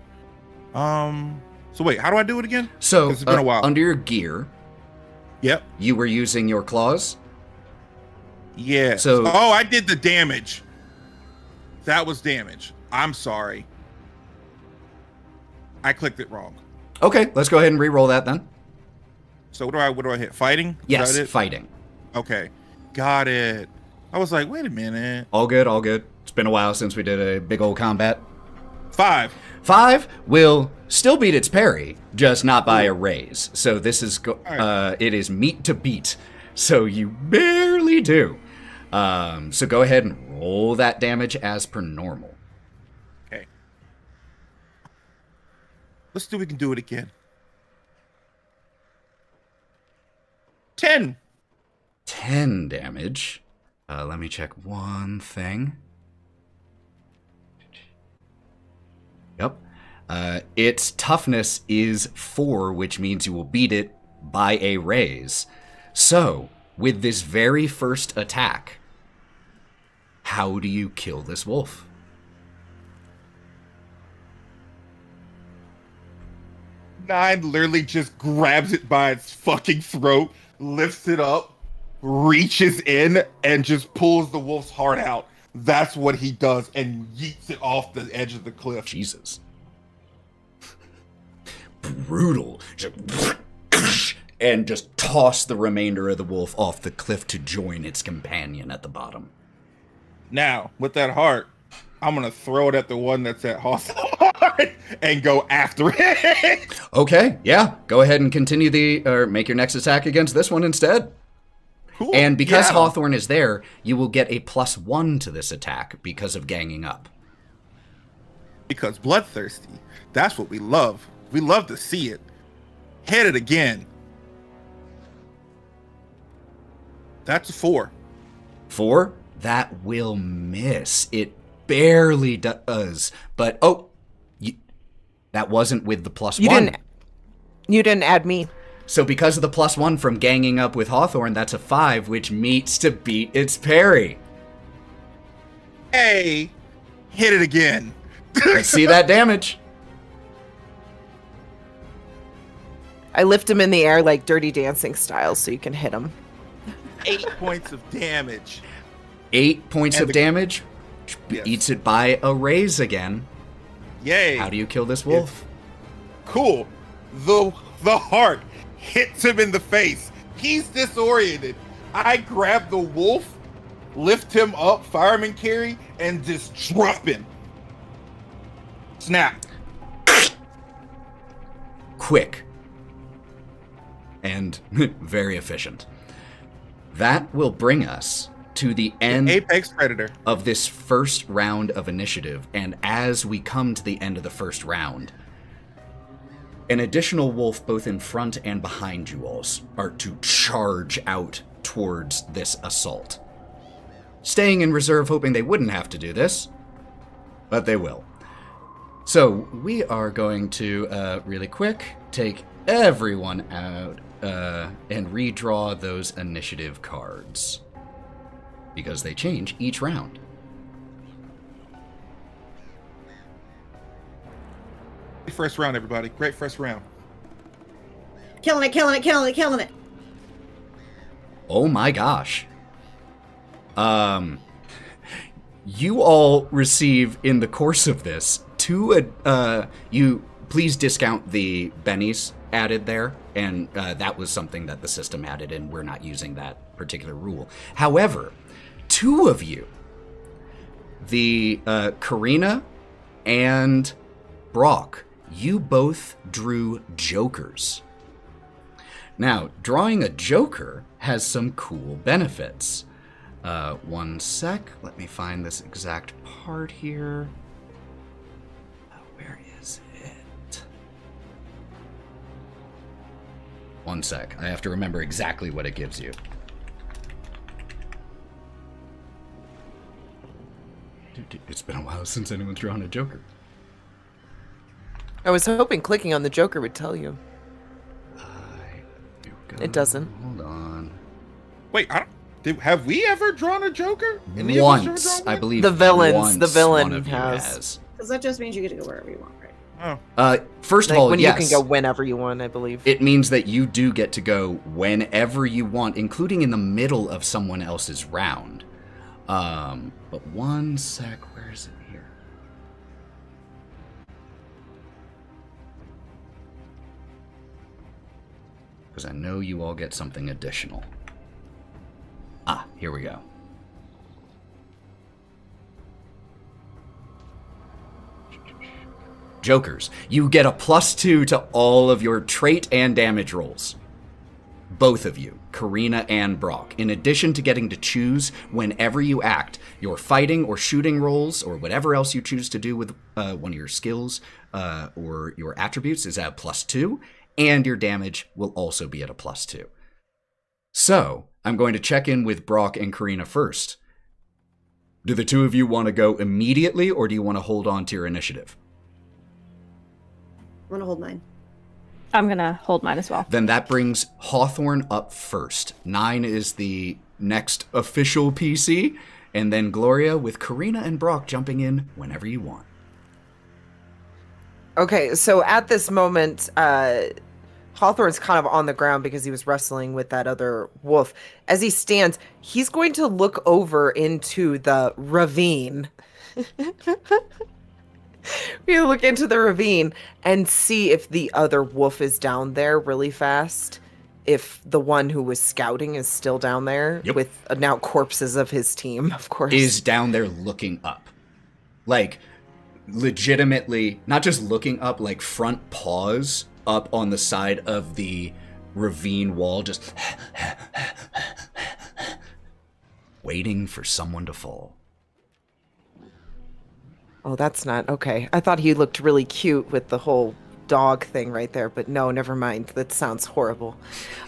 So wait, how do I do it again? So it's been a while. Under your gear, Yep. you were using your claws. Yeah. So I did the damage. That was damage. I'm sorry. I clicked it wrong. Okay, let's go ahead and re-roll that then. So what do I hit? Fighting? Is Yes, that it? fighting. Okay. Got it. I was like, wait a minute. All good, all good. It's been a while since we did a big old combat. 5. 5 will still beat its parry, just not by a raise. So this is it is meat to beat. So you barely do. So go ahead and roll that damage as per normal. Okay. Let's see if we can do it again. 10. 10 damage. Let me check one thing. Yep. Its toughness is 4, which means you will beat it by a raise. So, with this very first attack, how do you kill this wolf? Nyne literally just grabs it by its fucking throat, lifts it up, reaches in, and just pulls the wolf's heart out. That's what he does, and yeets it off the edge of the cliff. Jesus. Brutal. And just toss the remainder of the wolf off the cliff to join its companion at the bottom. Now, with that heart, I'm going to throw it at the one that's at Hawthorne and go after it. Okay, yeah. Go ahead and make your next attack against this one instead. Cool. And because Hawthorne is there, you will get a +1 to this attack because of ganging up. Because bloodthirsty. That's what we love. We love to see it. Hit it again. That's a 4. 4? That will miss. It barely does. But, that wasn't with the +1. You didn't add me. So because of the +1 from ganging up with Hawthorne, that's a 5, which meets to beat its parry. Hey, hit it again. Let's see that damage. I lift him in the air like Dirty Dancing style so you can hit him. 8 points of damage. 8 points of damage. Yes. Eats it by a raise again. Yay. How do you kill this wolf? Cool. The heart hits him in the face. He's disoriented. I grab the wolf lift him up, fireman carry, and just drop him. Snap. Quick. And very efficient. That will bring us to the end Apex Predator of this first round of initiative. And as we come to the end of the first round, an additional wolf both in front and behind you all are to charge out towards this assault. Staying in reserve, hoping they wouldn't have to do this, but they will. So we are going to, really quick, take everyone out and redraw those initiative cards, because they change each round. First round, everybody. Great first round. Killing it, killing it, killing it, killing it. Oh my gosh. You all receive in the course of this you please discount the bennies added there, and that was something that the system added, and we're not using that particular rule. However, two of you, the Karina and Brawk, you both drew jokers. Now, drawing a joker has some cool benefits. One sec. Let me find this exact part here. Where is it? One sec. I have to remember exactly what it gives you. It's been a while since anyone's drawn a joker. I was hoping clicking on the Joker would tell you. It doesn't. Hold on. Wait, have we ever drawn a Joker? Any Once, of us ever drawn I one? believe. The villains, once the villain one of you has. Because that just means you get to go wherever you want, right? Oh. First of Like all, when yes. you can go whenever you want, I believe. It means that you do get to go whenever you want, including in the middle of someone else's round. But one sec, where is it here? Because I know you all get something additional. Ah, here we go. Jokers, you get a +2 to all of your trait and damage rolls. Both of you, Karina and Brawk, in addition to getting to choose whenever you act, your fighting or shooting rolls or whatever else you choose to do with one of your skills or your attributes is at +2, and your damage will also be at a +2. So, I'm going to check in with Brawk and Karina first. Do the two of you want to go immediately, or do you want to hold on to your initiative? I'm gonna hold mine. I'm gonna hold mine as well. Then that brings Hawthorne up first. Nyne is the next official PC, and then Gloria with Karina and Brawk jumping in whenever you want. Okay, so at this moment, Hawthorne's kind of on the ground because he was wrestling with that other wolf. As he stands, he's going to look over into the ravine. We look into the ravine and see if the other wolf is down there really fast. If the one who was scouting is still down there with now corpses of his team, of course. Is down there looking up. Like, legitimately, not just looking up, like front paws up on the side of the ravine wall, just waiting for someone to fall. Oh, that's not okay. I thought he looked really cute with the whole dog thing right there, but no, never mind. That sounds horrible.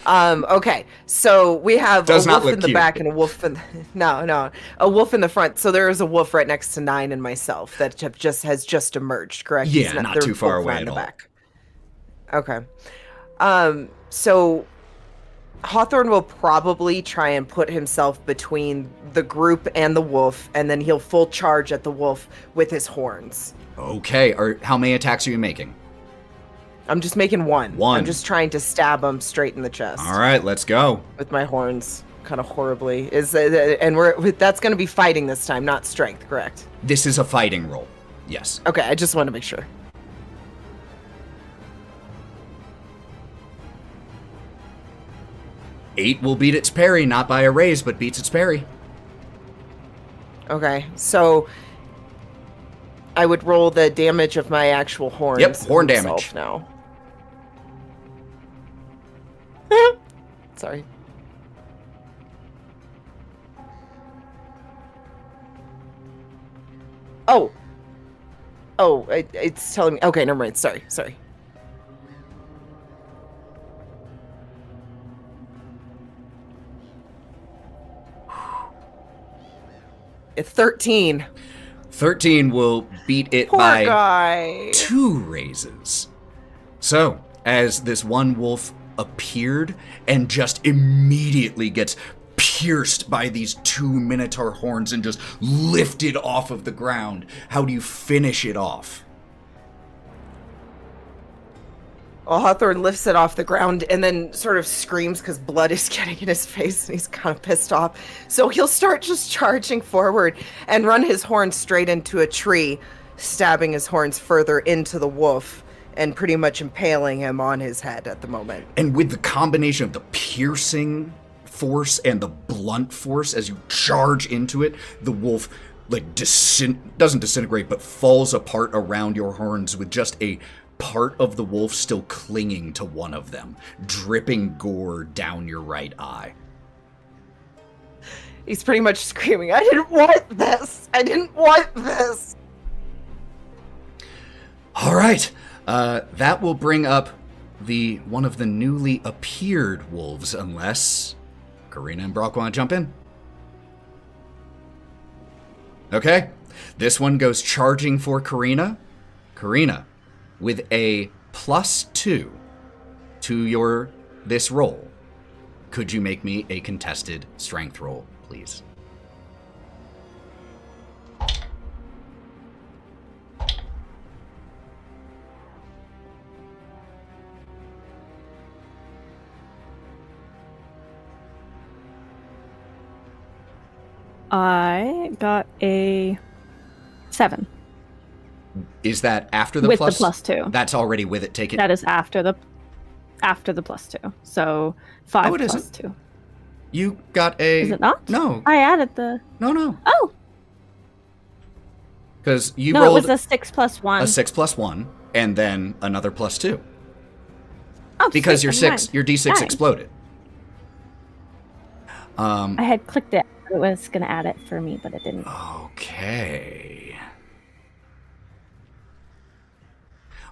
Okay, so we have a wolf in the back and a wolf in a wolf in the front. So there is a wolf right next to Nyne and myself that has just emerged, correct? Yeah, not too far away at all. Okay. So Hawthorne will probably try and put himself between the group and the wolf, and then he'll full charge at the wolf with his horns. Okay, how many attacks are you making? I'm just making one. One. I'm just trying to stab him straight in the chest. All right, let's go. With my horns, kind of horribly. That's going to be fighting this time, not strength, correct? This is a fighting roll. Yes. Okay, I just want to make sure. Eight will beat its parry, not by a raise, but beats its parry. Okay, so I would roll the damage of my actual horns. Yep, horn himself damage. Now. Sorry. Oh. Oh, it's telling me. Okay, never mind. Sorry. It's 13. 13 will beat it Poor by guy. 2 raises. So, as this one wolf appeared and just immediately gets pierced by these 2 minotaur horns and just lifted off of the ground, how do you finish it off? Well, Hawthorne lifts it off the ground and then sort of screams because blood is getting in his face and he's kind of pissed off. So he'll start just charging forward and run his horns straight into a tree, stabbing his horns further into the wolf and pretty much impaling him on his head at the moment. And with the combination of the piercing force and the blunt force as you charge into it, the wolf doesn't disintegrate but falls apart around your horns with just a part of the wolf still clinging to one of them, dripping gore down your right eye. He's pretty much screaming, I didn't want this! All right, that will bring up one of the newly appeared wolves, unless Karina and Brawk want to jump in. Okay, this one goes charging for Karina. Karina, with a +2 to this roll, could you make me a contested strength roll, please? I got a 7. Is that after the with plus? The +2? That's already with it taken. That is after the +2. So 5 it plus isn't. 2. You got a... Is it not? No. I added the... No. Oh! Because you No, rolled it was a 6 plus 1. a 6 plus 1, and then another +2. Oh, Because sweet, your D6 Nice. exploded. I had clicked it. It was going to add it for me, but it didn't. Okay.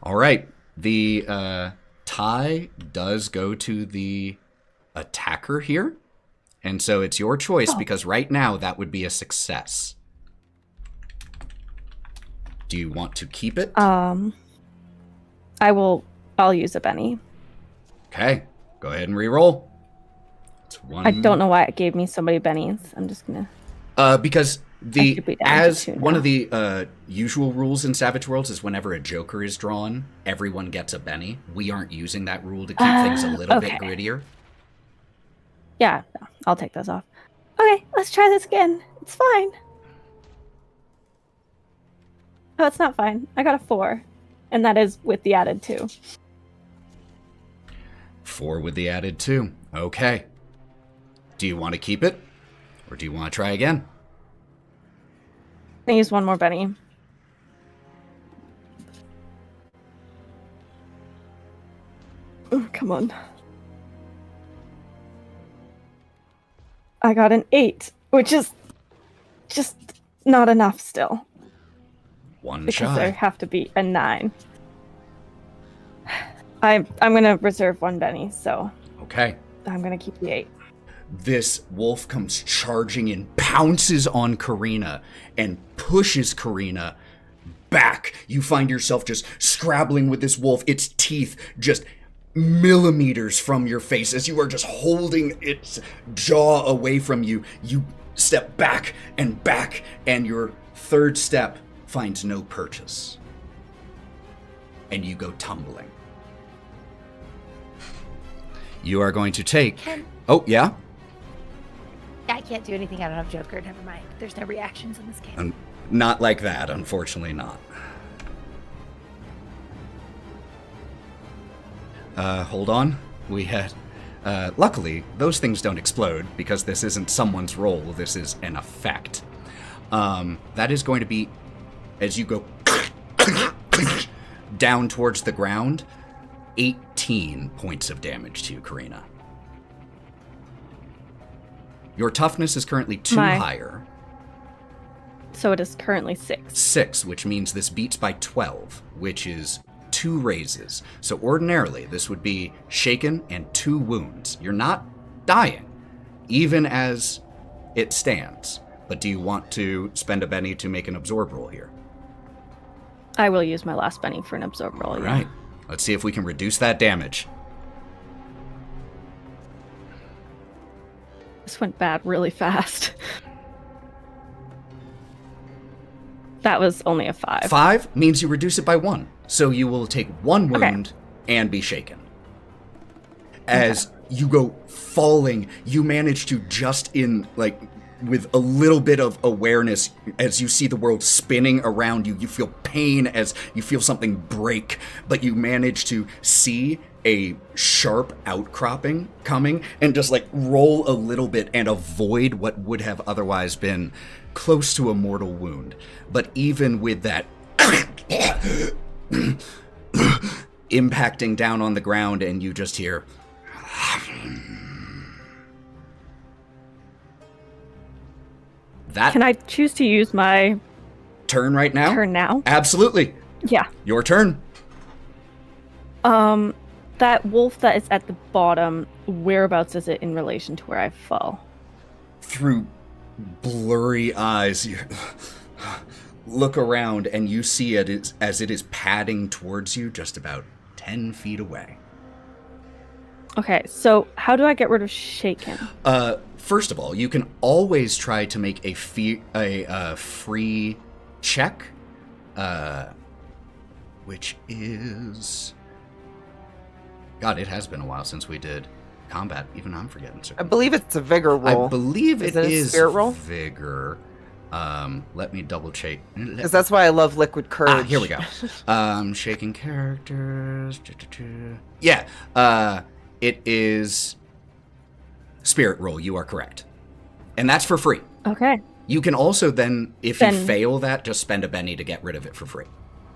All right. The tie does go to the attacker here. And so it's your choice, because right now that would be a success. Do you want to keep it? I'll use a Benny. Okay. Go ahead and re-roll. It's one. I don't know why it gave me so many bennies. I'm just gonna. Because I should be down to as 2 one now. of the usual rules in Savage Worlds is whenever a Joker is drawn, everyone gets a Benny. We aren't using that rule to keep things a little bit okay. grittier. Yeah, no, I'll take those off. Okay, let's try this again. It's fine. Oh, it's not fine. I got a 4, and that is with the added 2. 4 with the added 2. Okay. Do you want to keep it, or do you want to try again? I use one more Benny. Oh, come on. I got an 8, which is just not enough still. One Because shy. there have to be a 9. I'm gonna reserve 1 Benny, so Okay. I'm gonna keep the 8. This wolf comes charging in, pounces on Karina, and pushes Karina back. You find yourself just scrabbling with this wolf, its teeth just millimeters from your face as you are just holding its jaw away from you. You step back, and your third step finds no purchase. And you go tumbling. You are going to take... Oh, yeah? I can't do anything. I don't have Joker. Never mind. There's no reactions in this game. Not like that, unfortunately not. Hold on. We had... luckily, those things don't explode because this isn't someone's roll. This is an effect. That is going to be, as you go down towards the ground, 18 points of damage to you, Karina. Your toughness is currently 2 higher. So it is currently 6. 6, which means this beats by 12, which is 2 raises. So ordinarily, this would be shaken and 2 wounds. You're not dying, even as it stands. But do you want to spend a Benny to make an absorb roll here? I will use my last Benny for an absorb roll. All right. Let's see if we can reduce that damage. This went bad really fast. That was only a 5. 5 means you reduce it by 1. So you will take 1 wound and be shaken. As you go falling, you manage to just with a little bit of awareness, as you see the world spinning around you, you feel pain as you feel something break, but you manage to see a sharp outcropping coming and just roll a little bit and avoid what would have otherwise been close to a mortal wound. But even with that impacting down on the ground, and you just hear that. Can I choose to use my turn right now? Turn now? Absolutely. Yeah. Your turn. That wolf that is at the bottom, whereabouts is it in relation to where I fell? Through blurry eyes, you look around and you see it as it is padding towards you, just about 10 feet away. Okay, so how do I get rid of shaken? First of all, you can always try to make a free check, which is... God, it has been a while since we did combat. Even I'm forgetting. I believe it's a vigor roll. I believe it is spirit roll? vigor. Let me double check. Because that's why I love liquid courage. Here we go. Shaking characters. Yeah. It is spirit roll. You are correct. And that's for free. Okay. You can also then, if you fail that, just spend a Benny to get rid of it for free.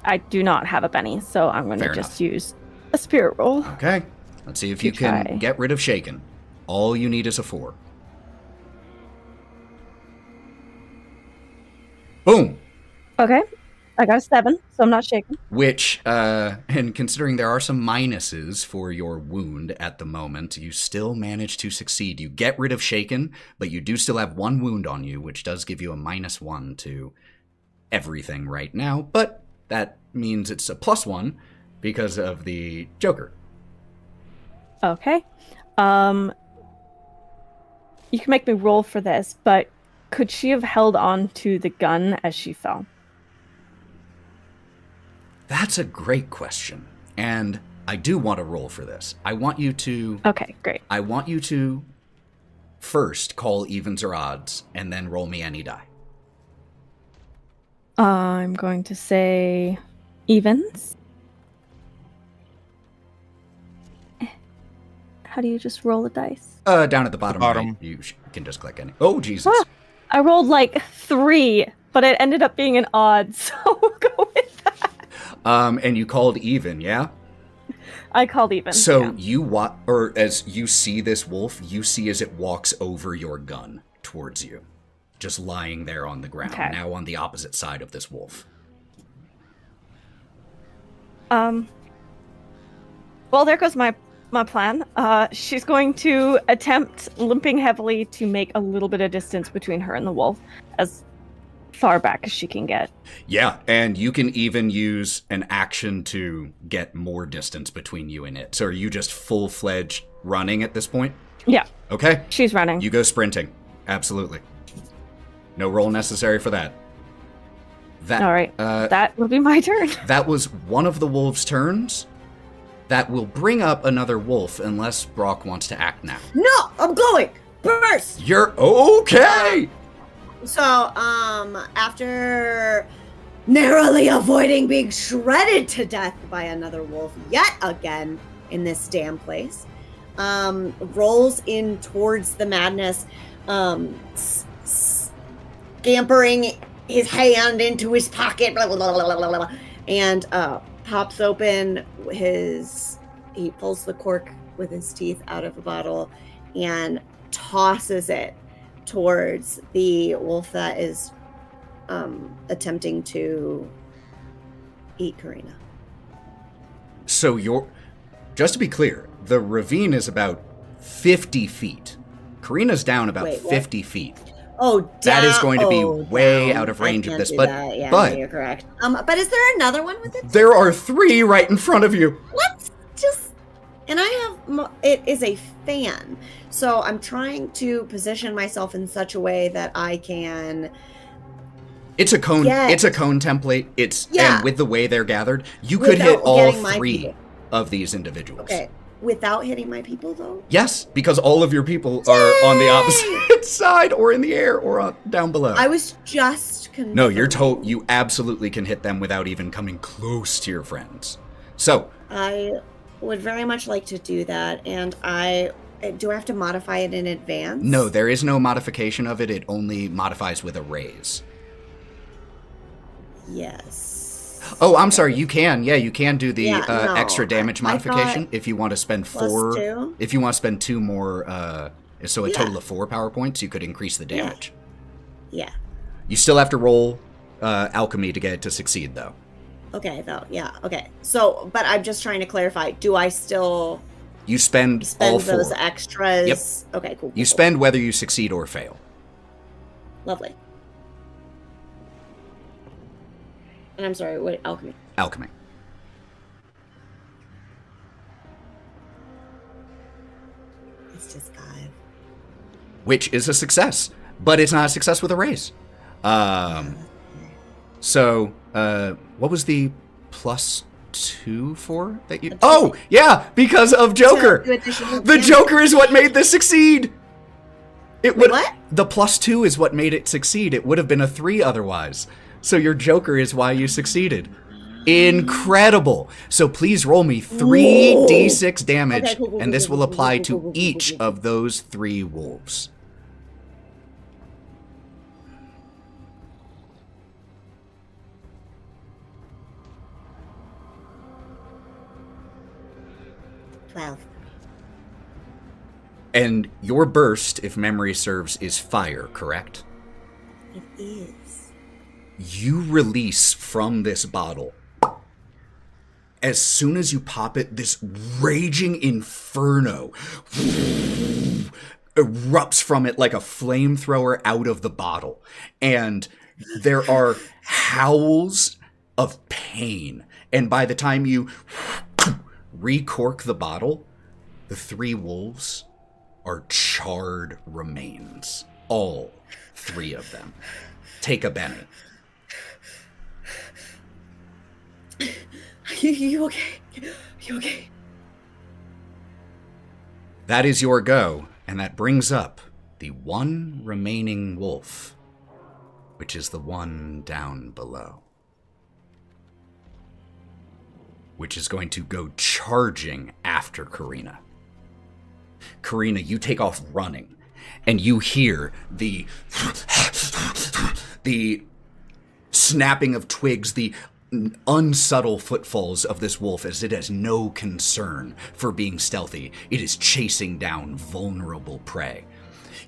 I do not have a Benny, so I'm going to just use a spirit roll. Okay. Let's see if you can get rid of shaken. All you need is a 4. Boom. Okay. I got a 7, so I'm not shaken. Which, and considering there are some minuses for your wound at the moment, you still manage to succeed. You get rid of shaken, but you do still have 1 wound on you, which does give you a -1 to everything right now. But that means it's a +1 because of the Joker. Okay. You can make me roll for this, but could she have held on to the gun as she fell? That's a great question. And I do want to roll for this. I want you to... Okay, great. I want you to first call evens or odds, and then roll me any die. I'm going to say evens. How do you just roll the dice? Down at the bottom. Right, you can just click any. Oh, Jesus. Ah, I rolled 3, but it ended up being an odd, so we'll go with that. And you called even, yeah? I called even. So as you see this wolf, you see as it walks over your gun towards you, just lying there on the ground, now on the opposite side of this wolf. Well, there goes my plan. She's going to attempt, limping heavily, to make a little bit of distance between her and the wolf, as far back as she can get. Yeah, and you can even use an action to get more distance between you and it. So are you just full-fledged running at this point? Yeah. Okay. She's running. You go sprinting. Absolutely. No roll necessary for that. All right. That will be my turn. That was one of the wolf's turns. That will bring up another wolf unless Brawk wants to act now. No, I'm going first. You're okay. So, after narrowly avoiding being shredded to death by another wolf yet again in this damn place, rolls in towards the madness, scampering his hand into his pocket, blah, blah, blah, blah, blah, blah, and pops open he pulls the cork with his teeth out of the bottle and tosses it towards the wolf that is attempting to eat Karina. So just to be clear, the ravine is about 50 feet. Karina's down about 50 feet. Oh, that is going to be way out of range of this. But you're correct. But is there another one with it? There are 3 right in front of you. Let's just, and I have, it is a fan. So I'm trying to position myself in such a way that I can. It's a cone. It's a cone template. And with the way they're gathered, you could hit all 3 of these individuals. Okay. Without hitting my people, though? Yes, because all of your people are on the opposite side, or in the air, or down below. I was just confirmed. No, you absolutely can hit them without even coming close to your friends. So I would very much like to do that, and do I have to modify it in advance? No, there is no modification of it. It only modifies with a raise. Yes. Oh, I'm sorry. You can. Yeah, you can do the extra damage modification if you want to spend 4. 2? If you want to spend 2 more, so a total of 4 power points, you could increase the damage. Yeah. You still have to roll alchemy to get it to succeed, though. Okay, though. Yeah. Okay. So, but I'm just trying to clarify. Do I still? You spend all 4. Those extras. Yep. Okay. Cool. You spend whether you succeed or fail. Lovely. And I'm sorry, what, alchemy? Alchemy. It's just 5. Which is a success, but it's not a success with a raise. So, what was the +2 for that you? Oh, yeah, because of Joker. The Joker is what made this succeed. It would. What? The +2 is what made it succeed. It would have been a 3 otherwise. So your Joker is why you succeeded. Incredible. So please roll me 3d6 damage, Okay, cool, and this will apply to each of those 3 wolves. And your burst, if memory serves, is fire, correct? It is. You release from this bottle. As soon as you pop it, this raging inferno erupts from it like a flamethrower out of the bottle. And there are howls of pain. And by the time you recork the bottle, the 3 wolves are charred remains. All 3 of them. Take a Benny. You okay? You okay? That is your go, and that brings up the 1 remaining wolf, which is the one down below, which is going to go charging after Karina. Karina, you take off running, and you hear the snapping of twigs, the unsubtle footfalls of this wolf as it has no concern for being stealthy. It is chasing down vulnerable prey.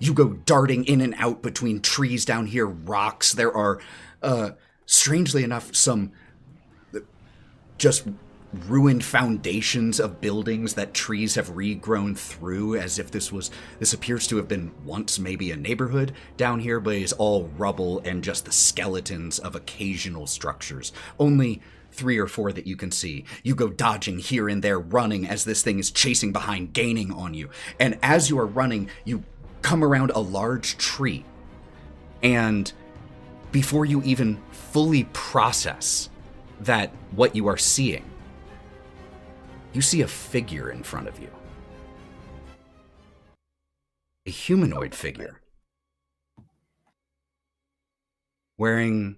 You go darting in and out between trees down here, rocks. There are, strangely enough, some just ruined foundations of buildings that trees have regrown through, as if this appears to have been once maybe a neighborhood down here, but is all rubble and just the skeletons of occasional structures. Only 3 or 4 that you can see. You go dodging here and there, running as this thing is chasing behind, gaining on you. And as you are running, you come around a large tree. And before you even fully process that what you are seeing, you see a figure in front of you. A humanoid figure. Wearing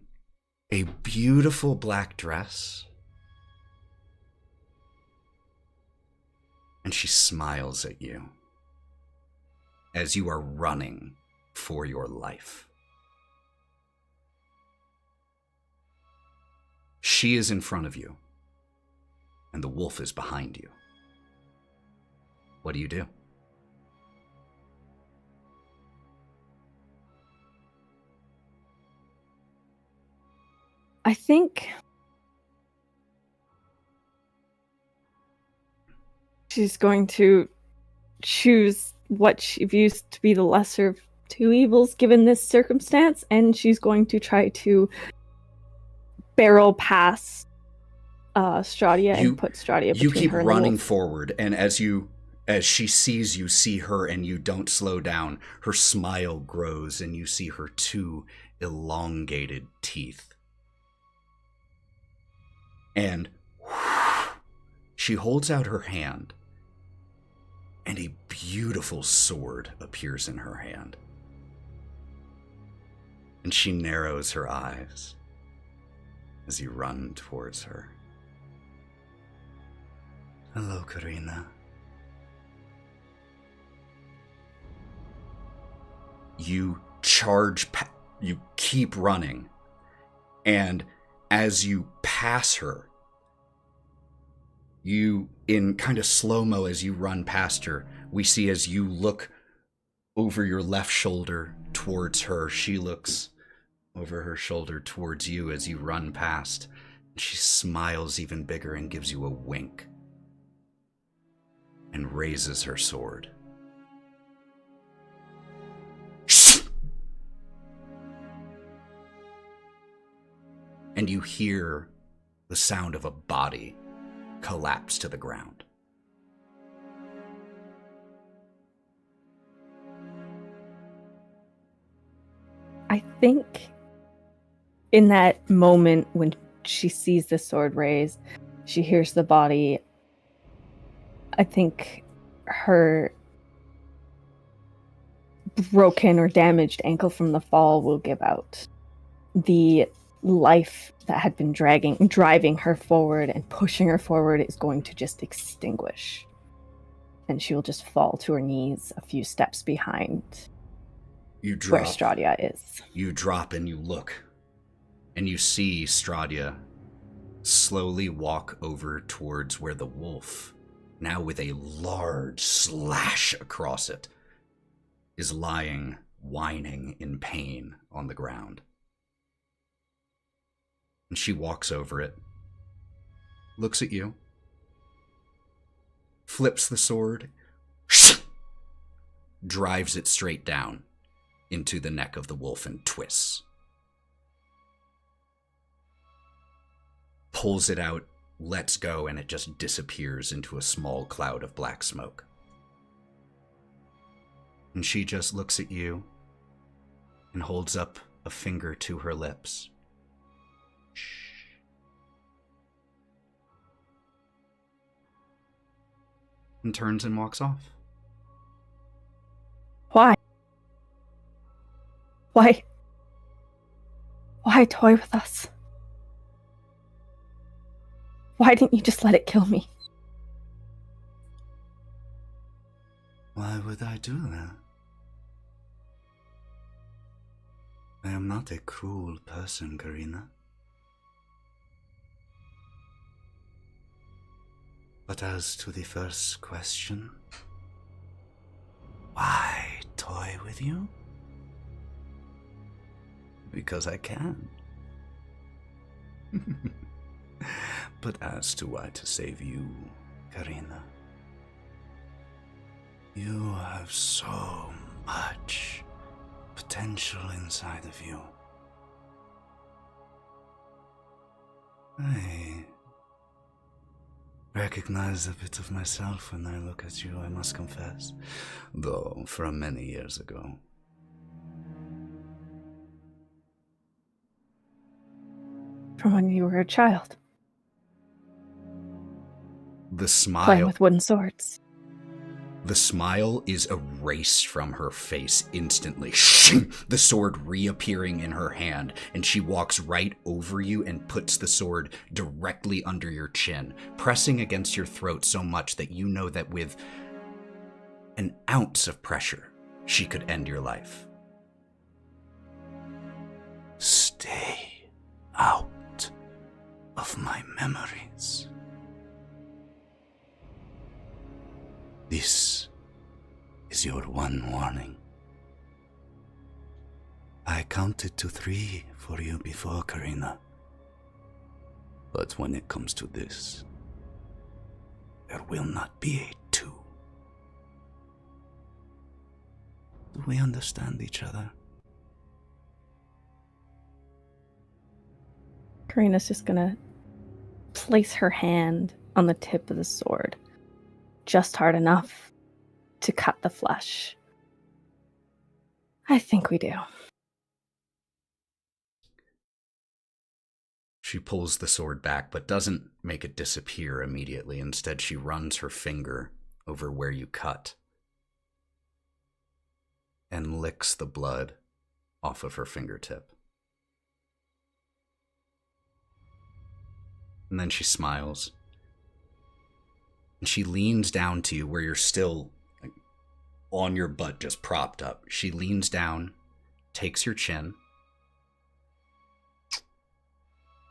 a beautiful black dress. And she smiles at you as you are running for your life. She is in front of you, and the wolf is behind you. What do you do? I think she's going to choose what she views to be the lesser of two evils given this circumstance, and she's going to try to barrel past Strahd and put Strahd between you keep her and the running wolf. forward, and as she sees you see her and you don't slow down, her smile grows and you see her two elongated teeth. And she holds out her hand, and a beautiful sword appears in her hand. And she narrows her eyes as you run towards her. Hello, Karina. You charge, you keep running, and as you pass her, you, in kind of slow-mo as you run past her, we see as you look over your left shoulder towards her, she looks over her shoulder towards you as you run past. She smiles even bigger and gives you a wink and raises her sword. And you hear the sound of a body collapse to the ground. I think in that moment when she sees the sword raised, she hears the body, I think her broken or damaged ankle from the fall will give out. The life that had been driving her forward and pushing her forward is going to just extinguish. And she will just fall to her knees a few steps behind where Strahd is. You drop and you look, and you see Strahd slowly walk over towards where the wolf, now with a large slash across it, is lying, whining in pain on the ground. And she walks over it, looks at you, flips the sword, drives it straight down into the neck of the wolf and twists. Pulls it out, lets go, and it just disappears into a small cloud of black smoke. And she just looks at you and holds up a finger to her lips. And turns and walks off. Why? Why toy with us? Why didn't you just let it kill me? Why would I do that? I am not a cruel person, Karina. But as to the first question, why toy with you? Because I can. But as to why to save you, Karina, you have so much potential inside of you. I recognize a bit of myself when I look at you, I must confess, though from many years ago. From when you were a child, The smile. playing with wooden swords. The smile is erased from her face instantly. The sword reappearing in her hand, and she walks right over you and puts the sword directly under your chin, pressing against your throat so much that you know that with an ounce of pressure, she could end your life. Stay out of my memories. This is your one warning. I counted to 3 for you before, Karina. But when it comes to this, there will not be a 2. Do we understand each other? Karina's just gonna place her hand on the tip of the sword, just hard enough to cut the flesh. I think we do. She pulls the sword back, but doesn't make it disappear immediately. Instead, she runs her finger over where you cut and licks the blood off of her fingertip. And then she smiles. And she leans down to you where you're still on your butt, just propped up. She leans down, takes your chin,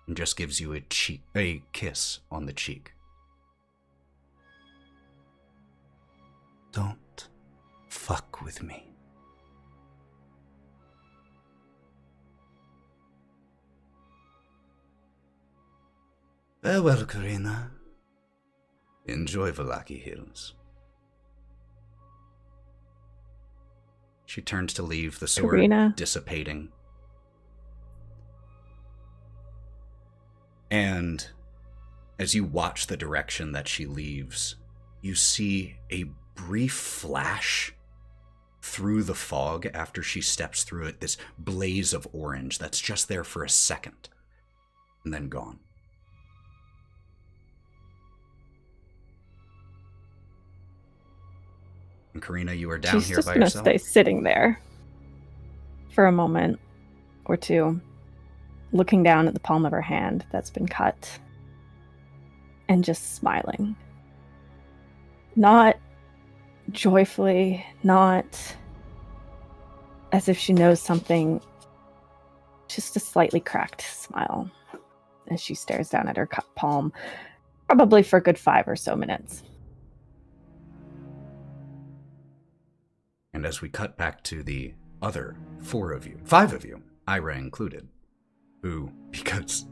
and just gives you a kiss on the cheek. Don't fuck with me. Farewell, Karina. Enjoy Vallaki Hills. She turns to leave, the sword Karina. dissipating. And as you watch the direction that she leaves, you see a brief flash through the fog after she steps through it, this blaze of orange that's just there for a second, and then gone. And Karina, you are down here by yourself. She's just gonna stay sitting there for a moment or two, looking down at the palm of her hand that's been cut, and just smiling. Not joyfully, not as if she knows something, just a slightly cracked smile as she stares down at her cut palm, probably for a good 5 or so minutes. And as we cut back to the other 4 of you, 5 of you, Ira included, who, because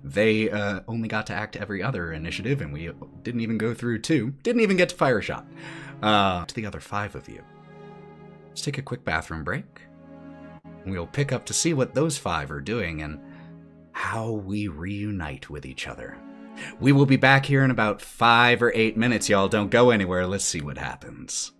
they only got to act every other initiative, and we didn't even go through 2, didn't even get to fire a shot, to the other 5 of you. Let's take a quick bathroom break. We'll pick up to see what those 5 are doing and how we reunite with each other. We will be back here in about 5 or 8 minutes, y'all. Don't go anywhere. Let's see what happens.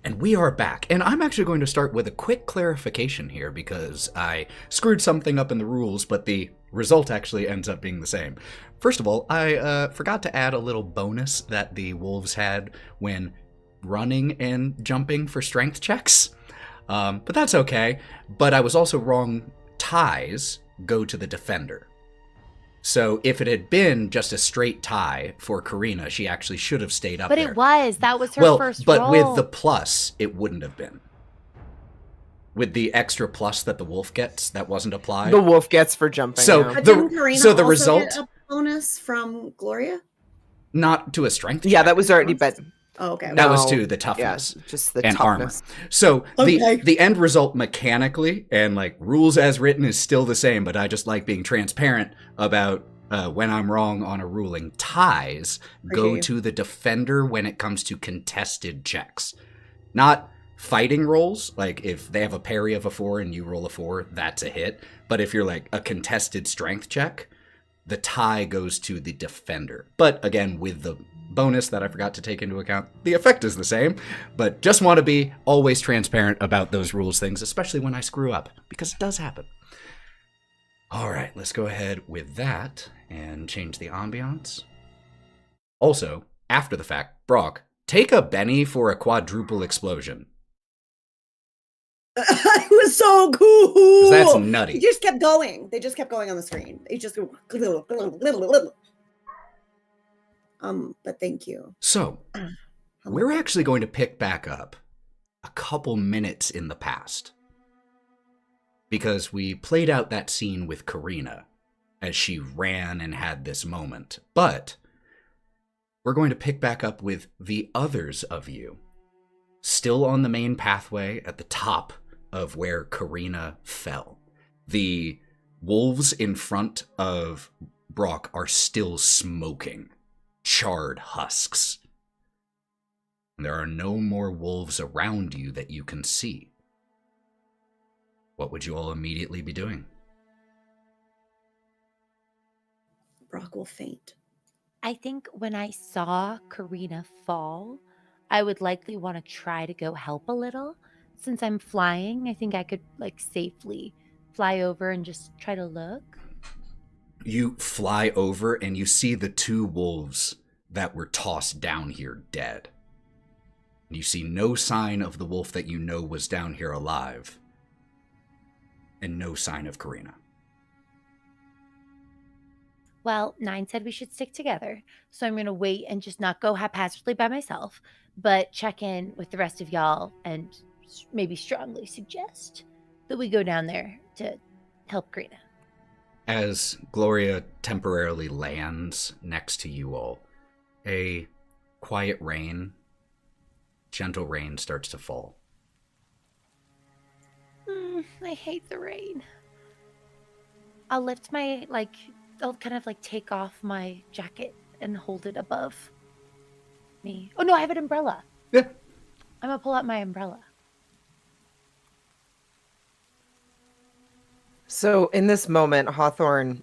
And we are back. And I'm actually going to start with a quick clarification here because I screwed something up in the rules, but the result actually ends up being the same. First of all, I forgot to add a little bonus that the wolves had when running and jumping for strength checks. But that's okay. But I was also wrong. Ties go to the defender. So if it had been just a straight tie for Karina, she actually should have stayed up there. But it was. That was her first roll. But with the plus, it wouldn't have been. With the extra plus that the wolf gets, that wasn't applied. The wolf gets for jumping. So yeah. But didn't Karina so the also result, get a bonus from Gloria? not to a strength check. Yeah, that was already been. Oh, okay. That was No. to the toughness. Yeah, just the and toughness. armor. So Okay. the end result mechanically and like rules as written is still the same, but I just like being transparent about when I'm wrong on a ruling. Ties go Appreciate you. to the defender when it comes to contested checks. Not fighting rolls, like if they have a parry of a 4 and you roll a 4, that's a hit. But if you're like a contested strength check, the tie goes to the defender. But again, with the bonus that I forgot to take into account, the effect is the same. But just want to be always transparent about those rules things, especially when I screw up, because it does happen. All right, let's go ahead with that and change the ambiance. Also, after the fact, Brawk, take a Benny for a quadruple explosion. It was so cool. 'Cause that's nutty. They just kept going. They just kept going on the screen. They just go. But thank you. So, we're actually going to pick back up a couple minutes in the past. Because we played out that scene with Karina as she ran and had this moment. But we're going to pick back up with the others of you. Still on the main pathway at the top of where Karina fell. The wolves in front of Brawk are still smoking. Charred husks. There are no more wolves around you that you can see. What would you all immediately be doing? Brawk will faint. I think when I saw Karina fall, I would likely want to try to go help a little. Since I'm flying, I think I could like safely fly over and just try to look. You fly over and you see the 2 wolves that were tossed down here dead. You see no sign of the wolf that you know was down here alive. And no sign of Karina. Well, Nyne said we should stick together, so I'm going to wait and just not go haphazardly by myself, but check in with the rest of y'all and maybe strongly suggest that we go down there to help Karina. As Gloria temporarily lands next to you all, a quiet rain, gentle rain starts to fall. I hate the rain. I'll lift my, I'll kind of take off my jacket and hold it above me. Oh no, I have an umbrella. Yeah. I'm gonna pull out my umbrella. So in this moment, Hawthorne,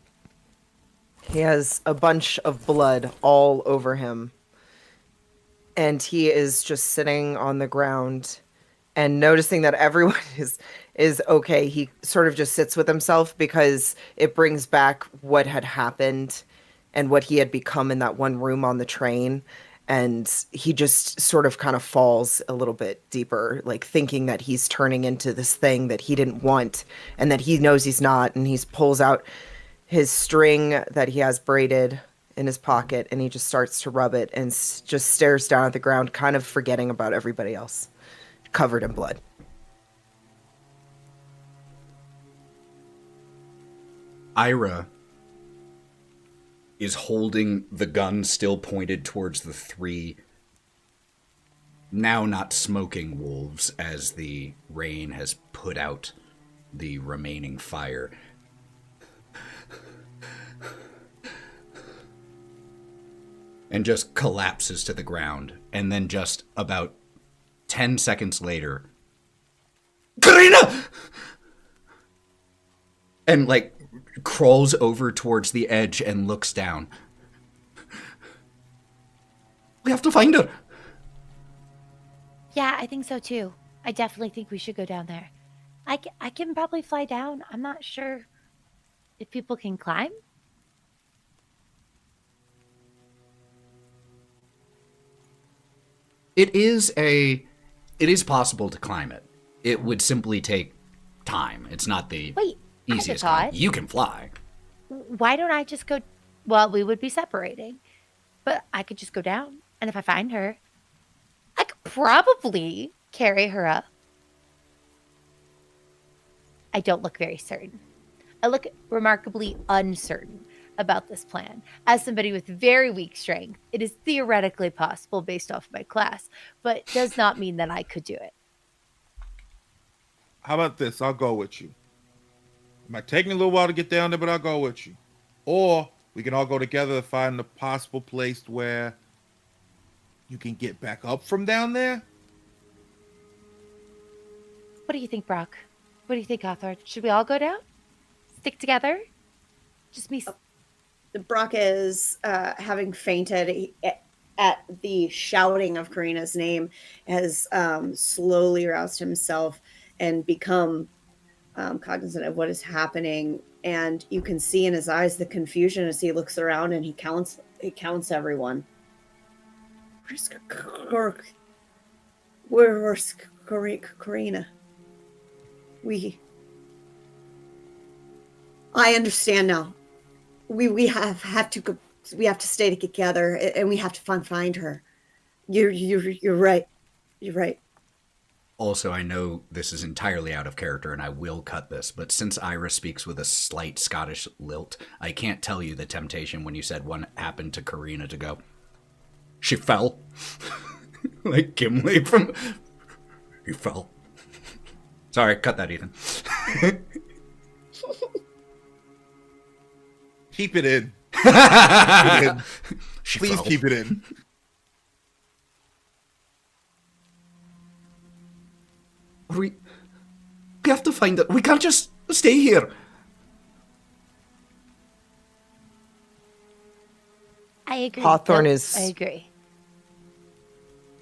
he has a bunch of blood all over him. And he is just sitting on the ground and noticing that everyone is okay. He sort of just sits with himself because it brings back what had happened and what he had become in that one room on the train. And he just sort of kind of falls a little bit deeper, like thinking that he's turning into this thing that he didn't want and that he knows he's not. And he pulls out his string that he has braided in his pocket and he just starts to rub it and just stares down at the ground, kind of forgetting about everybody else, covered in blood. Ira is holding the gun still pointed towards the 3 now not smoking wolves as the rain has put out the remaining fire. And just collapses to the ground. And then just about 10 seconds later, Karina! And crawls over towards the edge and looks down. We have to find her. Yeah, I think so too. I definitely think we should go down there. I can probably fly down. I'm not sure if people can climb. It is possible to climb it. It would simply take time. It's not the Wait, easiest I have a climb. thought. You can fly. Why don't I just go? Well, we would be separating, but I could just go down. And if I find her, I could probably carry her up. I don't look very certain. I look remarkably uncertain about this plan. As somebody with very weak strength, it is theoretically possible based off my class, but does not mean that I could do it. How about this? I'll go with you. It might take me a little while to get down there, but I'll go with you. Or we can all go together to find a possible place where you can get back up from down there. What do you think, Brawk? What do you think, Hawthorne? Should we all go down? Stick together? Just me. Brawk is having fainted at the shouting of Karina's name, has slowly roused himself and become cognizant of what is happening. And you can see in his eyes the confusion as he looks around and he counts everyone. Where's Karina? I understand now. We have to stay together, and we have to find her. You're right. You're right. Also, I know this is entirely out of character, and I will cut this, but since Ira speaks with a slight Scottish lilt, I can't tell you the temptation when you said one happened to Karina to go, she fell. Like Gimli from... He fell. Sorry, cut that, Ethan. Keep it in. Keep it in. Please fell. keep it in. We have to find it. We can't just stay here. I agree. Hawthorne Nope, is- I agree.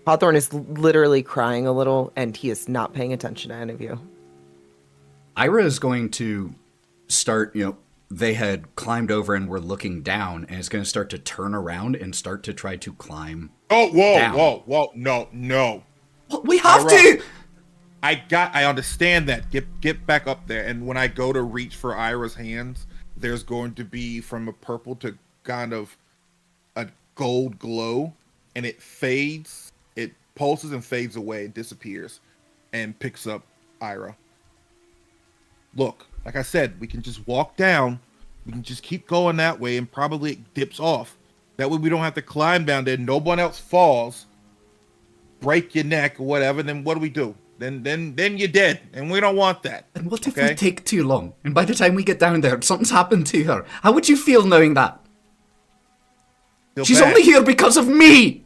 Hawthorne is literally crying a little, and he is not paying attention to any of you. Ira is going to start, they had climbed over and were looking down, and is going to start to turn around and start to try to climb. Oh, whoa, down. whoa, no. Well, we have Ira. to! I understand that. Get back up there. And when I go to reach for Ira's hands, there's going to be from a purple to kind of a gold glow, and it fades. It pulses and fades away and disappears and picks up Ira. Look, like I said, we can just walk down. We can just keep going that way, and probably it dips off. That way we don't have to climb down there. No one else falls, break your neck or whatever. Then what do? Then you're dead, and we don't want that. And what if we take too long, and by the time we get down there, something's happened to her? How would you feel knowing that? Feel She's bad. only here because of me!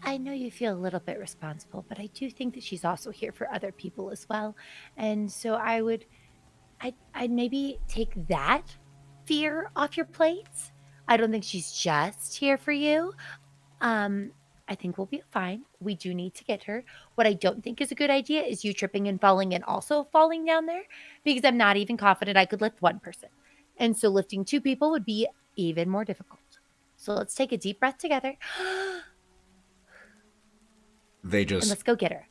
I know you feel a little bit responsible, but I do think that she's also here for other people as well. And so I'd maybe take that fear off your plates. I don't think she's just here for you. I think we'll be fine. We do need to get her. What I don't think is a good idea is you tripping and falling and also falling down there, because I'm not even confident I could lift one person. And so lifting two people would be even more difficult. So let's take a deep breath together. They And just... let's go get her.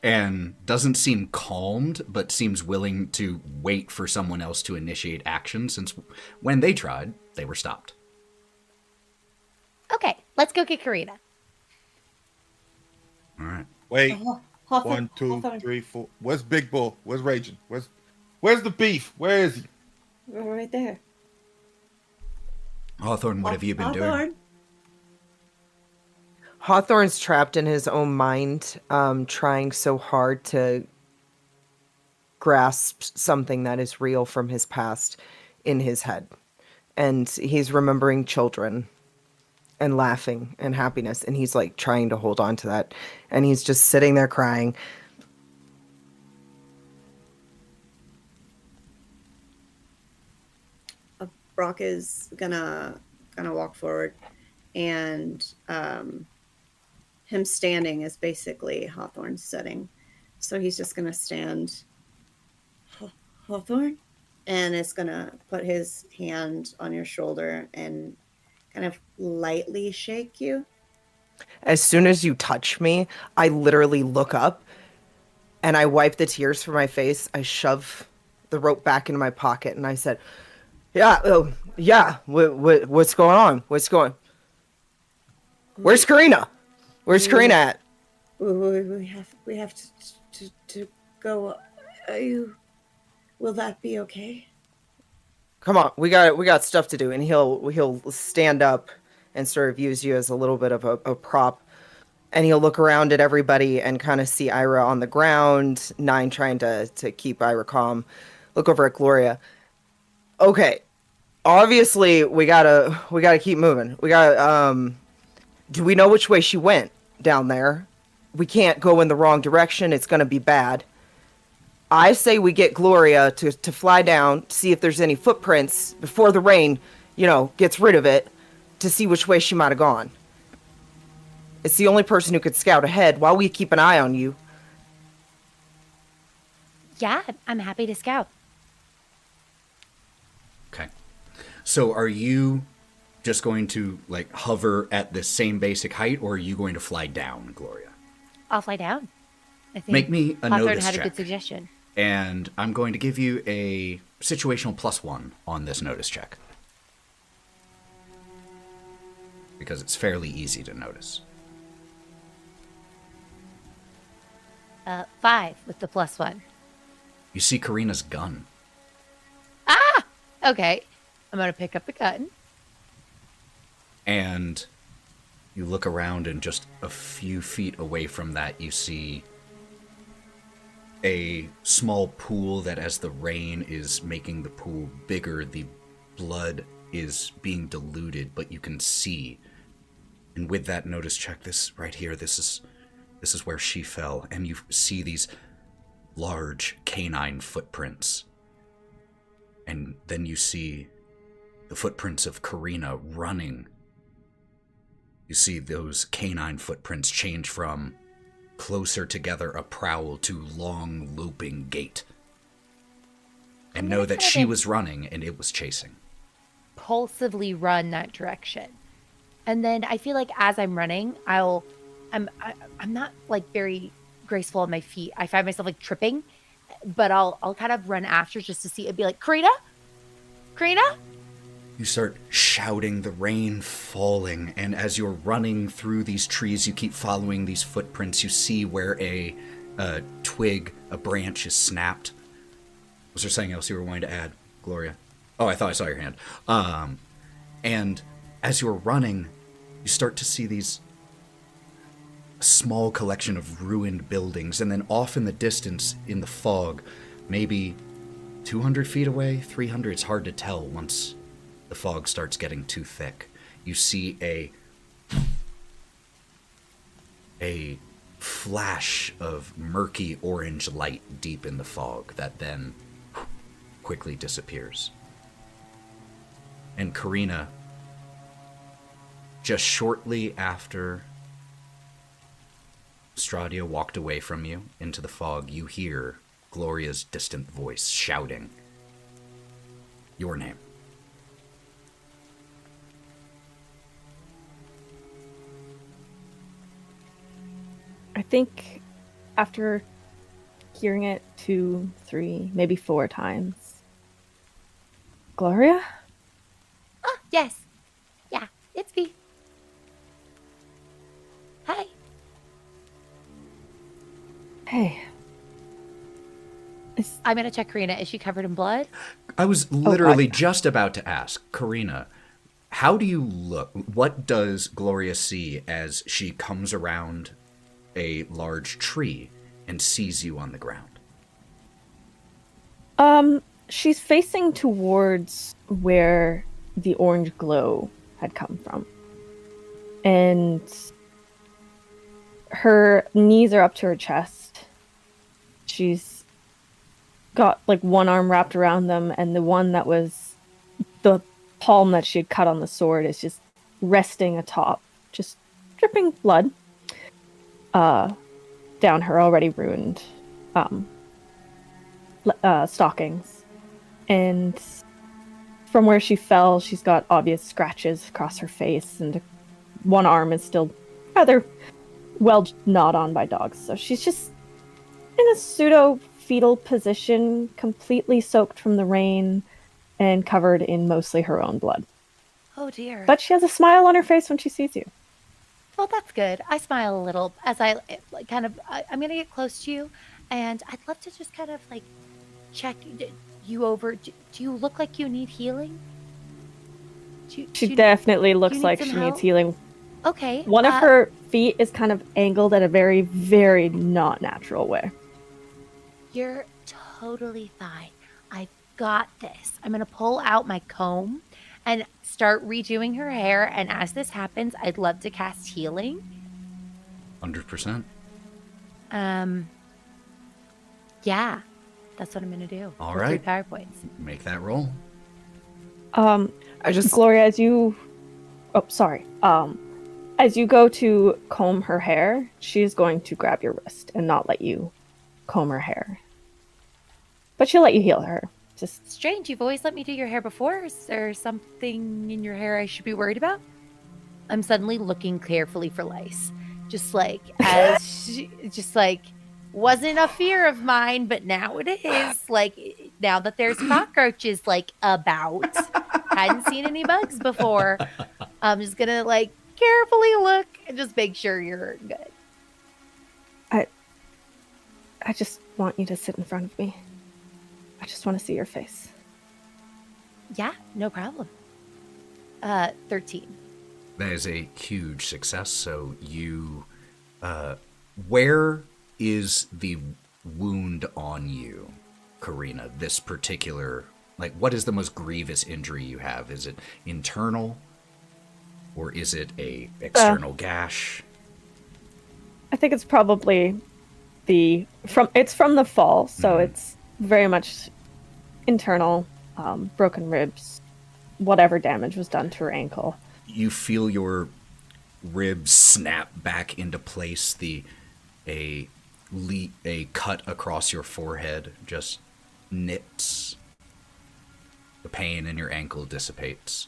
And doesn't seem calmed, but seems willing to wait for someone else to initiate action, since when they tried, they were stopped. Okay, let's go get Karina. All right. Wait. Hawthorne, 1, 2, Hawthorne, 3, 4. Where's Big Bull? Where's Raging? Where's the beef? Where is he? we're right there. Hawthorne, what have you been doing? Hawthorne? Hawthorne's trapped in his own mind, trying so hard to grasp something that is real from his past in his head. And he's remembering children and laughing and happiness, and he's like trying to hold on to that. And he's just sitting there crying. Brawk is gonna walk forward, and him standing is basically Hawthorne's setting. So he's just gonna stand, Hawthorne, and is gonna put his hand on your shoulder and kind of lightly shake you. As soon as you touch me, I literally look up and I wipe the tears from my face. I shove the rope back into my pocket and I said, yeah, what's going on? Where's Karina? Where's Karina at? We have to go. Will that be okay? Come on, we got stuff to do. And he'll stand up and sort of use you as a little bit of a prop. And he'll look around at everybody and kind of see Ira on the ground, Nyne trying to keep Ira calm. Look over at Gloria. Okay, obviously we gotta keep moving. Do we know which way she went down there? We can't go in the wrong direction. It's gonna be bad. I say we get Gloria to fly down, see if there's any footprints before the rain, gets rid of it, to see which way she might have gone. It's the only person who could scout ahead while we keep an eye on you. Yeah, I'm happy to scout. Okay. So are you just going to, hover at the same basic height, or are you going to fly down, Gloria? I'll fly down. I think Make me a Hawthorne notice had check. a good suggestion. And I'm going to give you a situational +1 on this notice check. Because it's fairly easy to notice. 5 with the +1. You see Karina's gun. Ah! Okay. I'm going to pick up the gun. And you look around, and just a few feet away from that, you see a small pool that, as the rain is making the pool bigger, the blood is being diluted, but you can see. And with that notice check, this right here, this is where she fell, and you see these large canine footprints. And then you see the footprints of Karina running. You see those canine footprints change from closer together a prowl to long loping gait. And know that she was running and it was chasing. Impulsively run that direction. And then I feel like as I'm running, I'm not very graceful on my feet. I find myself tripping, but I'll kind of run after just to see. It'd be like, Karina? You start shouting, the rain falling, and as you're running through these trees, you keep following these footprints. You see where a twig, a branch is snapped. Was there something else you were wanting to add, Gloria? Oh, I thought I saw your hand. And as you're running, you start to see these small collection of ruined buildings, and then off in the distance, in the fog, maybe 200 feet away, 300, it's hard to tell once the fog starts getting too thick. You see a flash of murky orange light deep in the fog that then quickly disappears. And Karina, just shortly after Strahd walked away from you into the fog, you hear Gloria's distant voice shouting your name. I think after hearing it 2, 3, maybe 4 times. Gloria? Oh, yes. Yeah, it's me. Hi. Hey. I'm going to check Karina. Is she covered in blood? I was literally just about to ask, Karina, how do you look? What does Gloria see as she comes around a large tree and sees you on the ground? She's facing towards where the orange glow had come from. And her knees are up to her chest. She's got one arm wrapped around them, and the one that was the palm that she had cut on the sword is just resting atop, just dripping blood down her already ruined stockings. And from where she fell, she's got obvious scratches across her face, and one arm is still rather well gnawed on by dogs. So she's just in a pseudo-fetal position, completely soaked from the rain and covered in mostly her own blood. Oh dear. But she has a smile on her face when she sees you. Well, that's good. I smile a little as I'm going to get close to you, and I'd love to just kind of like check you over. Do you look like you need healing? She definitely looks like she needs healing. Okay. One of her feet is kind of angled at a very, very not natural way. You're totally fine. I've got this. I'm going to pull out my comb and start redoing her hair. And as this happens, I'd love to cast healing. 100%. Yeah, that's what I'm going to do. All for right. 3 power points. Make that roll. Gloria, as you... Oh, sorry. As you go to comb her hair, she's going to grab your wrist and not let you comb her hair. But she'll let you heal her. Just strange. You've always let me do your hair before. Is there something in your hair I should be worried about? I'm suddenly looking carefully for lice. Just like, wasn't a fear of mine, but now it is. Like, now that there's cockroaches, like, about. Hadn't seen any bugs before. I'm just gonna, like, carefully look and just make sure you're good. I just want you to sit in front of me. I just want to see your face. Yeah, no problem. 13. That is a huge success. So you, where is the wound on you, Karina? This particular, like, what is the most grievous injury you have? Is it internal, or is it a external gash? I think it's probably from the fall, so it's very much internal, broken ribs, whatever damage was done to her ankle. You feel your ribs snap back into place. A cut across your forehead just knits. The pain in your ankle dissipates.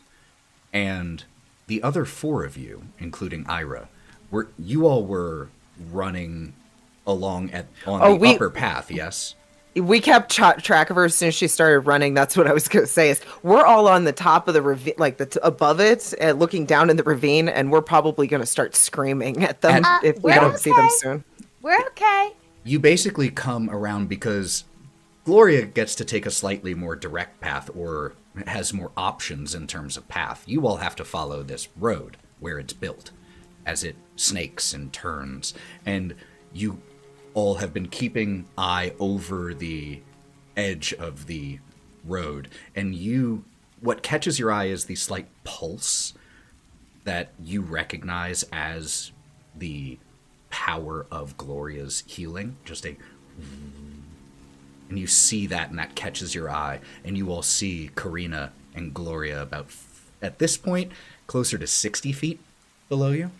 And the other 4 of you, including Ira, you all were running along on the upper path, yes? We kept track of her as soon as she started running. That's what I was going to say. Is we're all on the top of the ravine, like above it, looking down in the ravine, and we're probably going to start screaming at them if we don't see them soon. We're okay. You basically come around because Gloria gets to take a slightly more direct path, or has more options in terms of path. You all have to follow this road where it's built, as it snakes and turns, and you all have been keeping eye over the edge of the road, and what catches your eye is the slight pulse that you recognize as the power of Gloria's healing. And you see that, and that catches your eye, and you all see Karina and Gloria about, at this point, closer to 60 feet below you.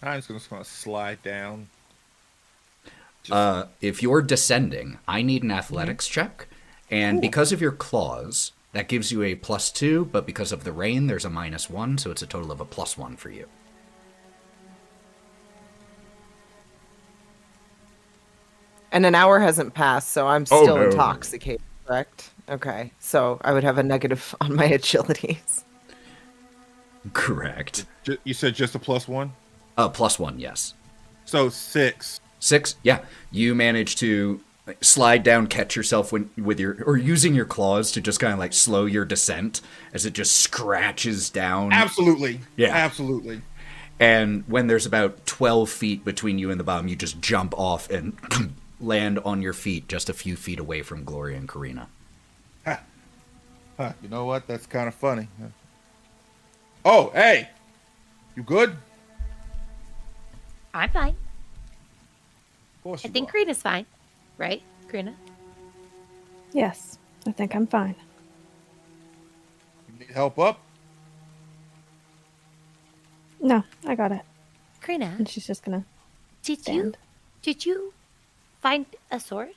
I'm just going to slide down. If you're descending, I need an athletics check. And because of your claws, that gives you a +2, but because of the rain, there's a -1, so it's a total of a +1 for you. And an hour hasn't passed, so I'm still intoxicated, correct? Okay, so I would have a negative on my agilities. Correct. You said just a +1? +1, yes. So 6. 6, yeah. You manage to slide down, catch yourself using your claws to just kind of like slow your descent as it just scratches down. Absolutely. Yeah. Absolutely. And when there's about 12 feet between you and the bottom, you just jump off and land on your feet just a few feet away from Gloria and Karina. You know what? That's kind of funny. Oh, hey! You good? I'm fine. Of course I think Karina's fine. Right, Karina? Yes, I think I'm fine. You need help up? No, I got it. Karina, And she's just gonna stand. did you find a sword?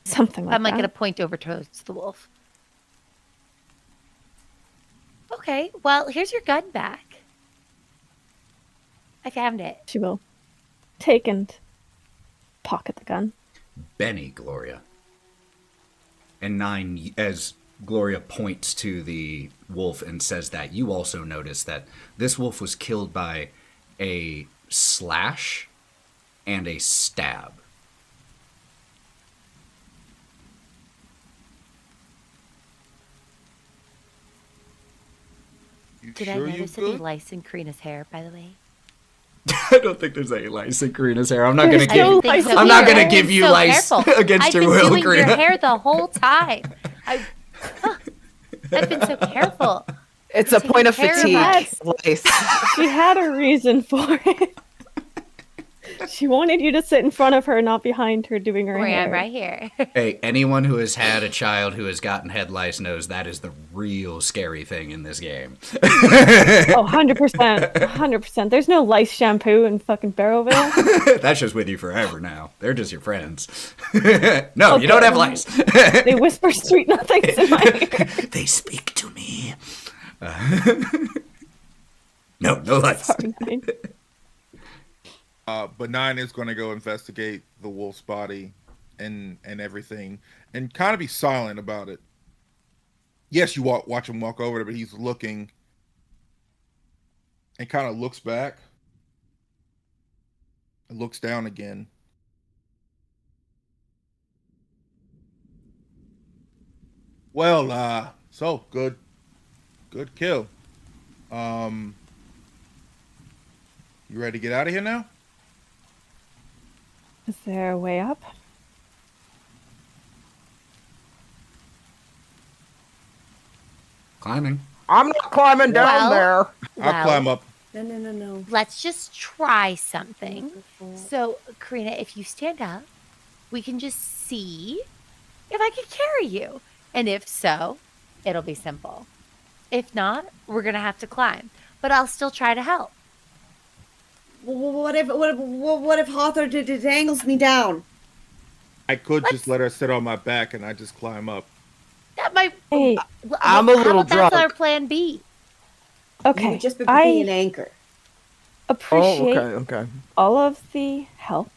Something like I'm like that. gonna point over towards the wolf. Okay, well, here's your gun back. I found it. She will take and pocket the gun. Benny, Gloria. And Nyne, as Gloria points to the wolf and says that, you also notice that this wolf was killed by a slash and a stab. You Did sure I you notice any good? lice in Karina's hair, by the way? I don't think there's any lice in Karina's hair. I'm not gonna There's give. no think lice I'm not here. gonna give you So lice careful. against I've your been will, doing Karina. your hair the whole time. I've been so careful. It's a point of care of fatigue. us. Lice. She had a reason for it. She wanted you to sit in front of her, not behind her doing her Where hair. I'm right here. Hey, anyone who has had a child who has gotten head lice knows that is the real scary thing in this game. Oh, 100%. 100%. There's no lice shampoo in fucking Barrowville. That's just with you forever now. They're just your friends. No, you don't have lice. They whisper sweet nothings in my ear. They speak to me. No lice. Sorry, Nyne. But Nyne is going to go investigate the wolf's body and everything, and kind of be silent about it. Yes, you watch him walk over there, but he's looking and kind of looks back and looks down again. Well, so good kill. You ready to get out of here now? Is there a way up? Climbing. I'm not climbing down Well- there. I'll Well, climb up. No. Let's just try something. So, Karina, if you stand up, we can just see if I can carry you. And if so, it'll be simple. If not, we're going to have to climb. But I'll still try to help. What if Hawthorne dangles me down? I could Let's- just let her sit on my back and I just climb up. That might. Hey, I'm a how little about that's our drunk. plan B. You okay. would just be I an anchor. appreciate okay. all of the help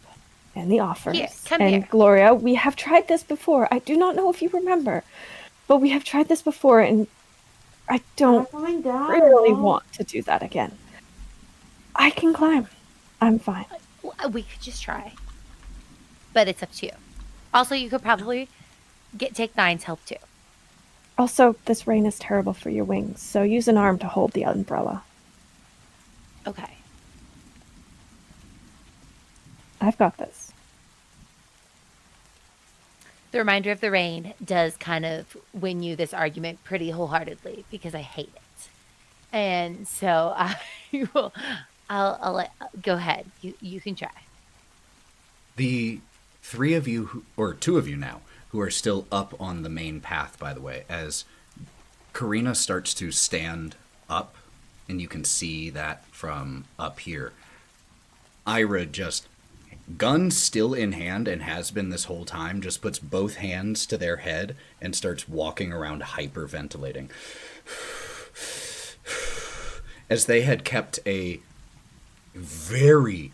and the offers. Here, come and here. Gloria, we have tried this before. I do not know if you remember, but we have tried this before, and I don't really want to do that again. I can climb. I'm fine. We could just try. But it's up to you. Also, you could probably take Nyne's help too. Also, this rain is terrible for your wings, so use an arm to hold the umbrella. Okay. I've got this. The reminder of the rain does kind of win you this argument pretty wholeheartedly because I hate it. And so I'll let, go ahead. You can try. The three of you, or two of you now, who are still up on the main path, by the way, as Karina starts to stand up, and you can see that from up here, Ira just, gun still in hand and has been this whole time, just puts both hands to their head and starts walking around hyperventilating. As they had kept a very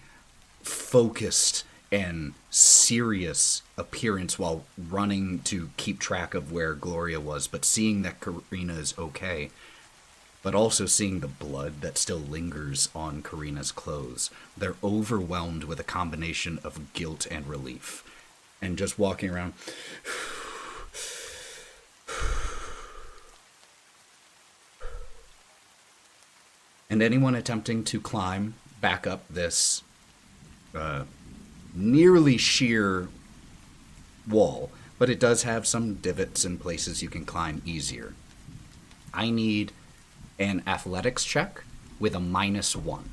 focused and serious appearance while running to keep track of where Gloria was, but seeing that Karina is okay, but also seeing the blood that still lingers on Karina's clothes, they're overwhelmed with a combination of guilt and relief, and just walking around. And anyone attempting to climb back up this nearly sheer wall, but it does have some divots and places you can climb easier. I need an athletics check with a -1.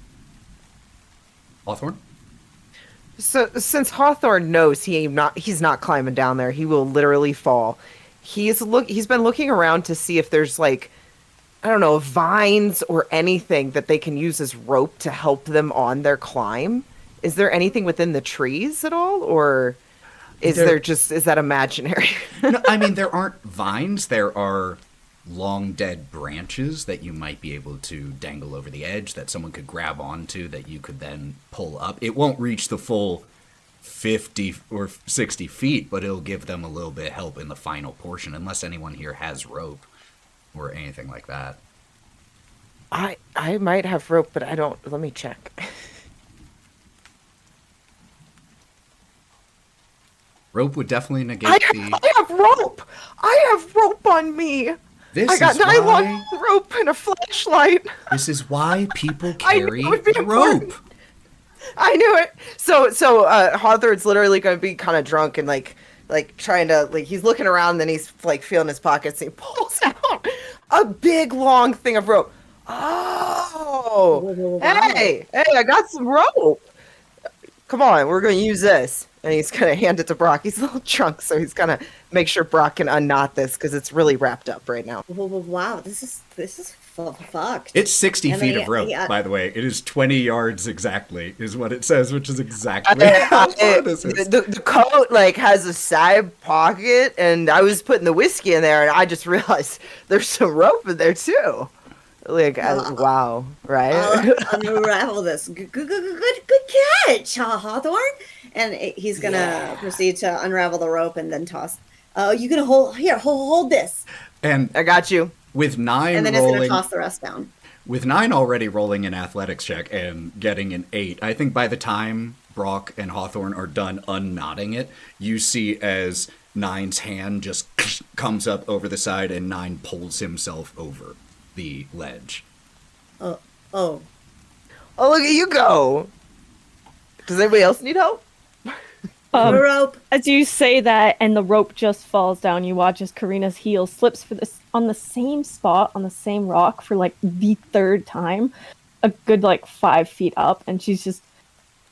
Hawthorne? So since Hawthorne knows he's not climbing down there, he will literally fall. He's been looking around to see if there's like, I don't know, vines or anything that they can use as rope to help them on their climb. Is there anything within the trees at all, or is that imaginary? No, I mean, there aren't vines. There are long dead branches that you might be able to dangle over the edge that someone could grab onto that you could then pull up. It won't reach the full 50 or 60 feet, but it'll give them a little bit of help in the final portion, unless anyone here has rope or anything like that. I might have rope, but I don't. Let me check. Rope would definitely negate I have rope! I have rope on me! I got nylon rope and a flashlight. This is why people carry rope. Important. I knew it. So Hawthorne's literally going to be kind of drunk and like trying to he's looking around, and then he's like feeling his pockets, and he pulls out a big long thing of rope. Oh, hey, I got some rope. Come on, we're going to use this. And he's going to hand it to Brawk. He's a little drunk, so he's going to make sure Brawk can unknot this because it's really wrapped up right now. Wow, this is fucked. It's 60 feet of rope, by the way. It is 20 yards exactly, is what it says, which is exactly how far this is. The coat has a side pocket, and I was putting the whiskey in there, and I just realized there's some rope in there too. Wow, right? I'll unravel this. Good catch, Hawthorne. And he's gonna proceed to unravel the rope and then toss. You gonna hold this. And I got you. With Nyne and then rolling, it's gonna toss the rest down. With Nyne already rolling an athletics check and getting an 8, I think by the time Brawk and Hawthorne are done unknotting it, you see as Nyne's hand just comes up over the side and Nyne pulls himself over the ledge. Oh, look at you go. Does anybody else need help? Rope. As you say that and the rope just falls down, you watch as Karina's heel slips on the same spot on the same rock for the third time, a good 5 feet up, and she's just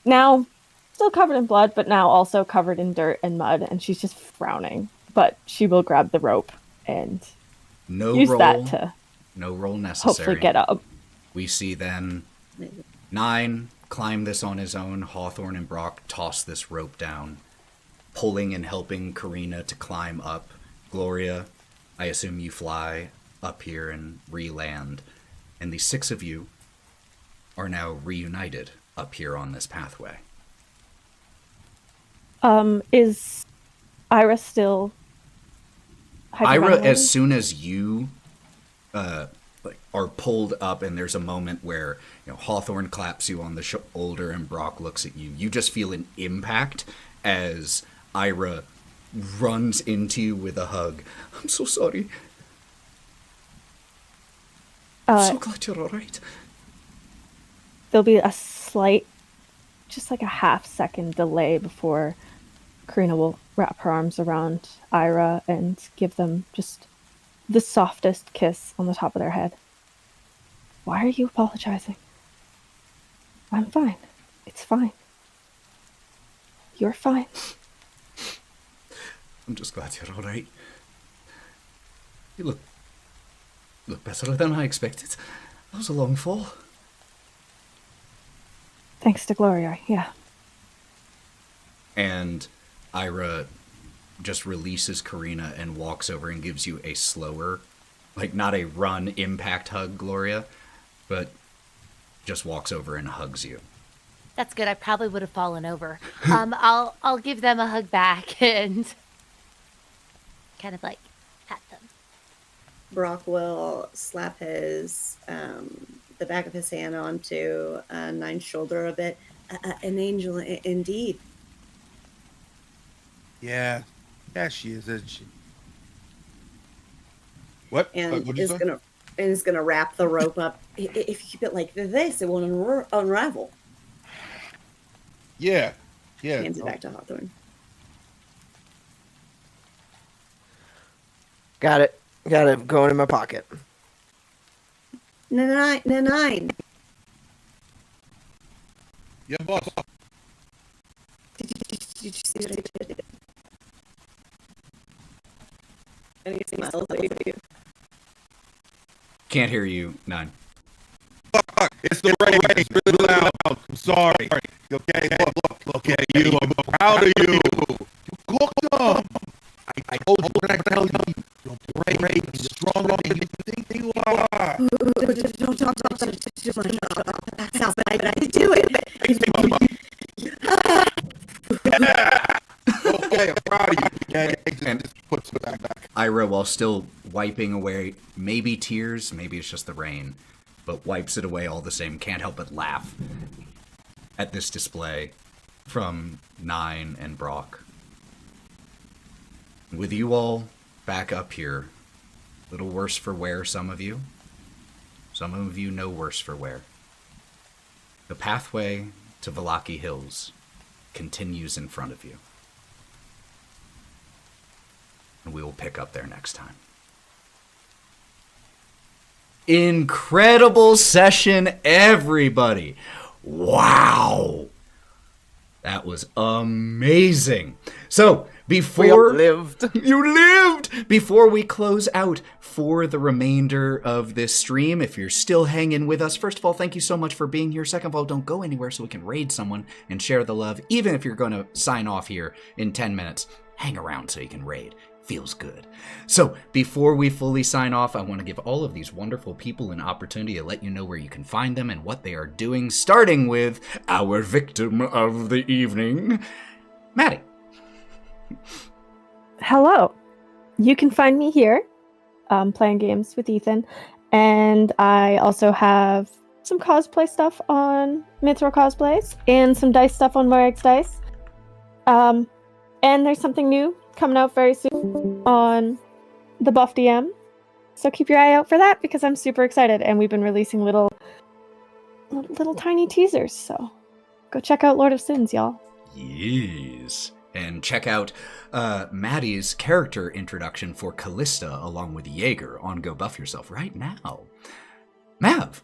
now still covered in blood, but now also covered in dirt and mud, and she's just frowning. But she will grab the rope and use that to no roll necessary. Hopefully get up. We see then Nyne climb this on his own. Hawthorne and Brawk toss this rope down, pulling and helping Karina to climb up. Gloria, I assume you fly up here and re-land. And the 6 of you are now reunited up here on this pathway. Is Ira still Ira, as soon as you are pulled up and there's a moment where Hawthorne claps you on the shoulder and Brawk looks at you, you just feel an impact as Ira runs into you with a hug. I'm so sorry. I'm so glad you're all right. There'll be a slight, just a half-second delay before Karina will wrap her arms around Ira and give them just the softest kiss on the top of their head. Why are you apologizing? I'm fine. It's fine. You're fine. I'm just glad you're all right. You look better than I expected. That was a long fall. Thanks to Gloria, yeah. And Ira just releases Karina and walks over and gives you a slower, not a run impact hug, Gloria, but just walks over and hugs you. That's good. I probably would have fallen over. I'll give them a hug back and kind of pat them. Brawk will slap his the back of his hand onto Nyne's shoulder a bit. An angel, indeed. Yeah, she is, isn't she? What? And What'd you say? is gonna wrap the rope up. If you keep it like this, it won't unravel. Yeah. Hands it back to Hawthorne. Got it. Going in my pocket. Nyne. Yeah, boss. Did you see what I did? Any smiles that you? Can't hear you, Nyne. Fuck, it's the rain. It's really loud. I'm sorry. Okay, look at you. I'm proud of you. You cooked them. I told you what I tell you. You're brave and strong than you think you are. Don't talk too much. That sounds bad. I did do it. Okay, I'm proud of you. Okay, just put some back. Ira, while still wiping away maybe tears, maybe it's just the rain, but wipes it away all the same, can't help but laugh at this display from Nyne and Brawk. With you all back up here, little worse for wear, some of you no worse for wear. The pathway to Vallaki Hills continues in front of you. And we will pick up there next time. Incredible session, everybody. Wow. That was amazing. So, before you lived, before we close out for the remainder of this stream, if you're still hanging with us, first of all, thank you so much for being here. Second of all, don't go anywhere so we can raid someone and share the love. Even if you're going to sign off here in 10 minutes, hang around so you can raid. Feels good. So before we fully sign off, I want to give all of these wonderful people an opportunity to let you know where you can find them and what they are doing, starting with our victim of the evening, Matty. Hello. You can find me here, playing games with Ethan, and I also have some cosplay stuff on Mithril Cosplays and some dice stuff on Moreg's Dice. And there's something new coming out very soon on the Buff DM. So keep your eye out for that because I'm super excited and we've been releasing little tiny teasers. So go check out Lord of Sins, y'all. Yes. And check out Maddie's character introduction for Callista along with Jaeger on Go Buff Yourself right now. Mav.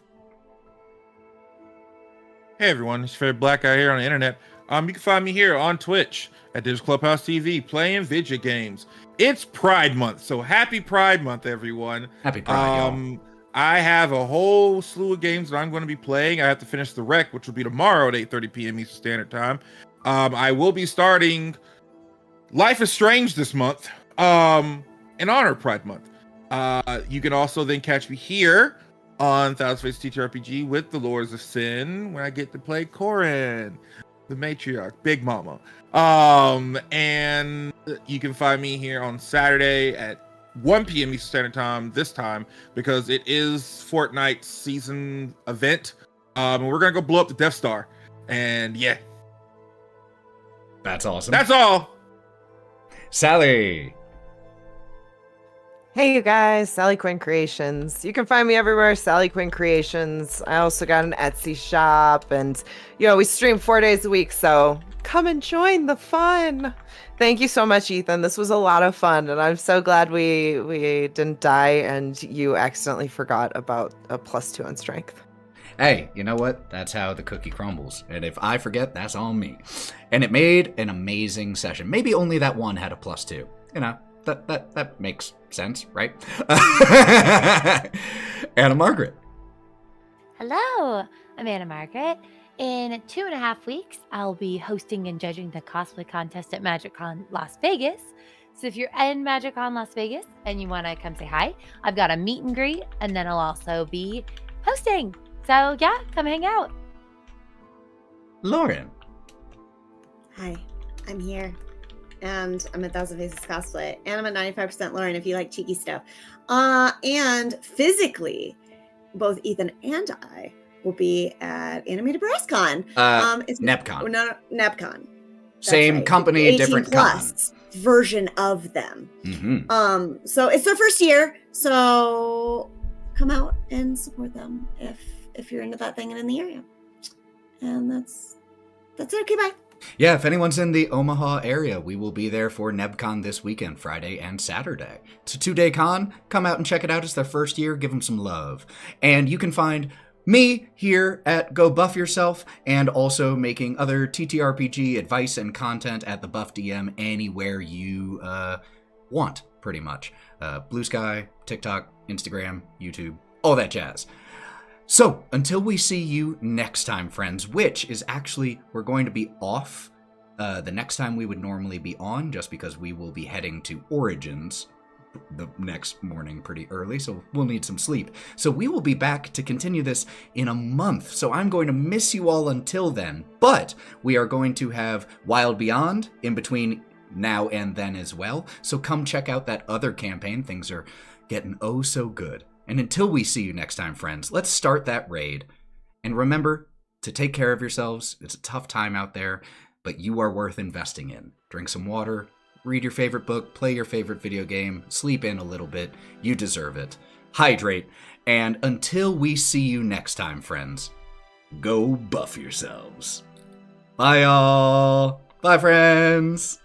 Hey everyone, it's your favorite black guy here on the internet. You can find me here on Twitch at DigitalClubhouseTV playing video games. It's Pride Month, so happy Pride Month, everyone. Happy Pride, y'all. I have a whole slew of games that I'm going to be playing. I have to finish the rec, which will be tomorrow at 8:30 p.m. Eastern Standard Time. I will be starting Life is Strange this month in honor of Pride Month. You can also then catch me here on Thousand Faces TTRPG with the Lords of Sin when I get to play Corin, the matriarch, Big Mama. And you can find me here on Saturday at 1 p.m. Eastern Standard Time this time because it is Fortnite's season event. And we're going to go blow up the Death Star. And yeah. That's awesome. That's all. Sally. Hey you guys, SallyQuinnCreations. You can find me everywhere, SallyQuinnCreations. I also got an Etsy shop and, we stream 4 days a week, so come and join the fun. Thank you so much, Ethan. This was a lot of fun and I'm so glad we didn't die and you accidentally forgot about a +2 on strength. Hey, you know what? That's how the cookie crumbles. And if I forget, that's on me. And it made an amazing session. Maybe only that one had a +2. That makes sense, right? Anna Margaret. Hello, I'm Anna Margaret. In 2.5 weeks, I'll be hosting and judging the cosplay contest at MagicCon Las Vegas. So if you're in MagicCon Las Vegas and you want to come say hi, I've got a meet and greet, and then I'll also be hosting. So yeah, come hang out. Lauren. Hi, I'm here. And I'm at Thousand Faces Cosplay. And I'm at 95% Lauren if you like cheeky stuff. And physically, both Ethan and I will be at Animated BrassCon. It's NebCon. No, NebCon. Same right. company, different con. Version of them. Mm-hmm. So it's their first year. So come out and support them if you're into that thing and in the area. And that's it. Okay, bye. Yeah, if anyone's in the Omaha area, we will be there for NebCon this weekend, Friday and Saturday. It's a 2-day con. Come out and check it out. It's their first year. Give them some love. And you can find me here at Go Buff Yourself, and also making other TTRPG advice and content at the Buff DM anywhere you want, pretty much. Blue Sky, TikTok, Instagram, YouTube, all that jazz. So, until we see you next time, friends, which is actually, we're going to be off the next time we would normally be on, just because we will be heading to Origins the next morning pretty early, so we'll need some sleep. So we will be back to continue this in a month, so I'm going to miss you all until then, but we are going to have Wild Beyond in between now and then as well, so come check out that other campaign. Things are getting oh so good. And until we see you next time, friends, let's start that raid. And remember to take care of yourselves. It's a tough time out there, but you are worth investing in. Drink some water, read your favorite book, play your favorite video game, sleep in a little bit. You deserve it. Hydrate. And until we see you next time, friends, go buff yourselves. Bye, y'all. Bye, friends.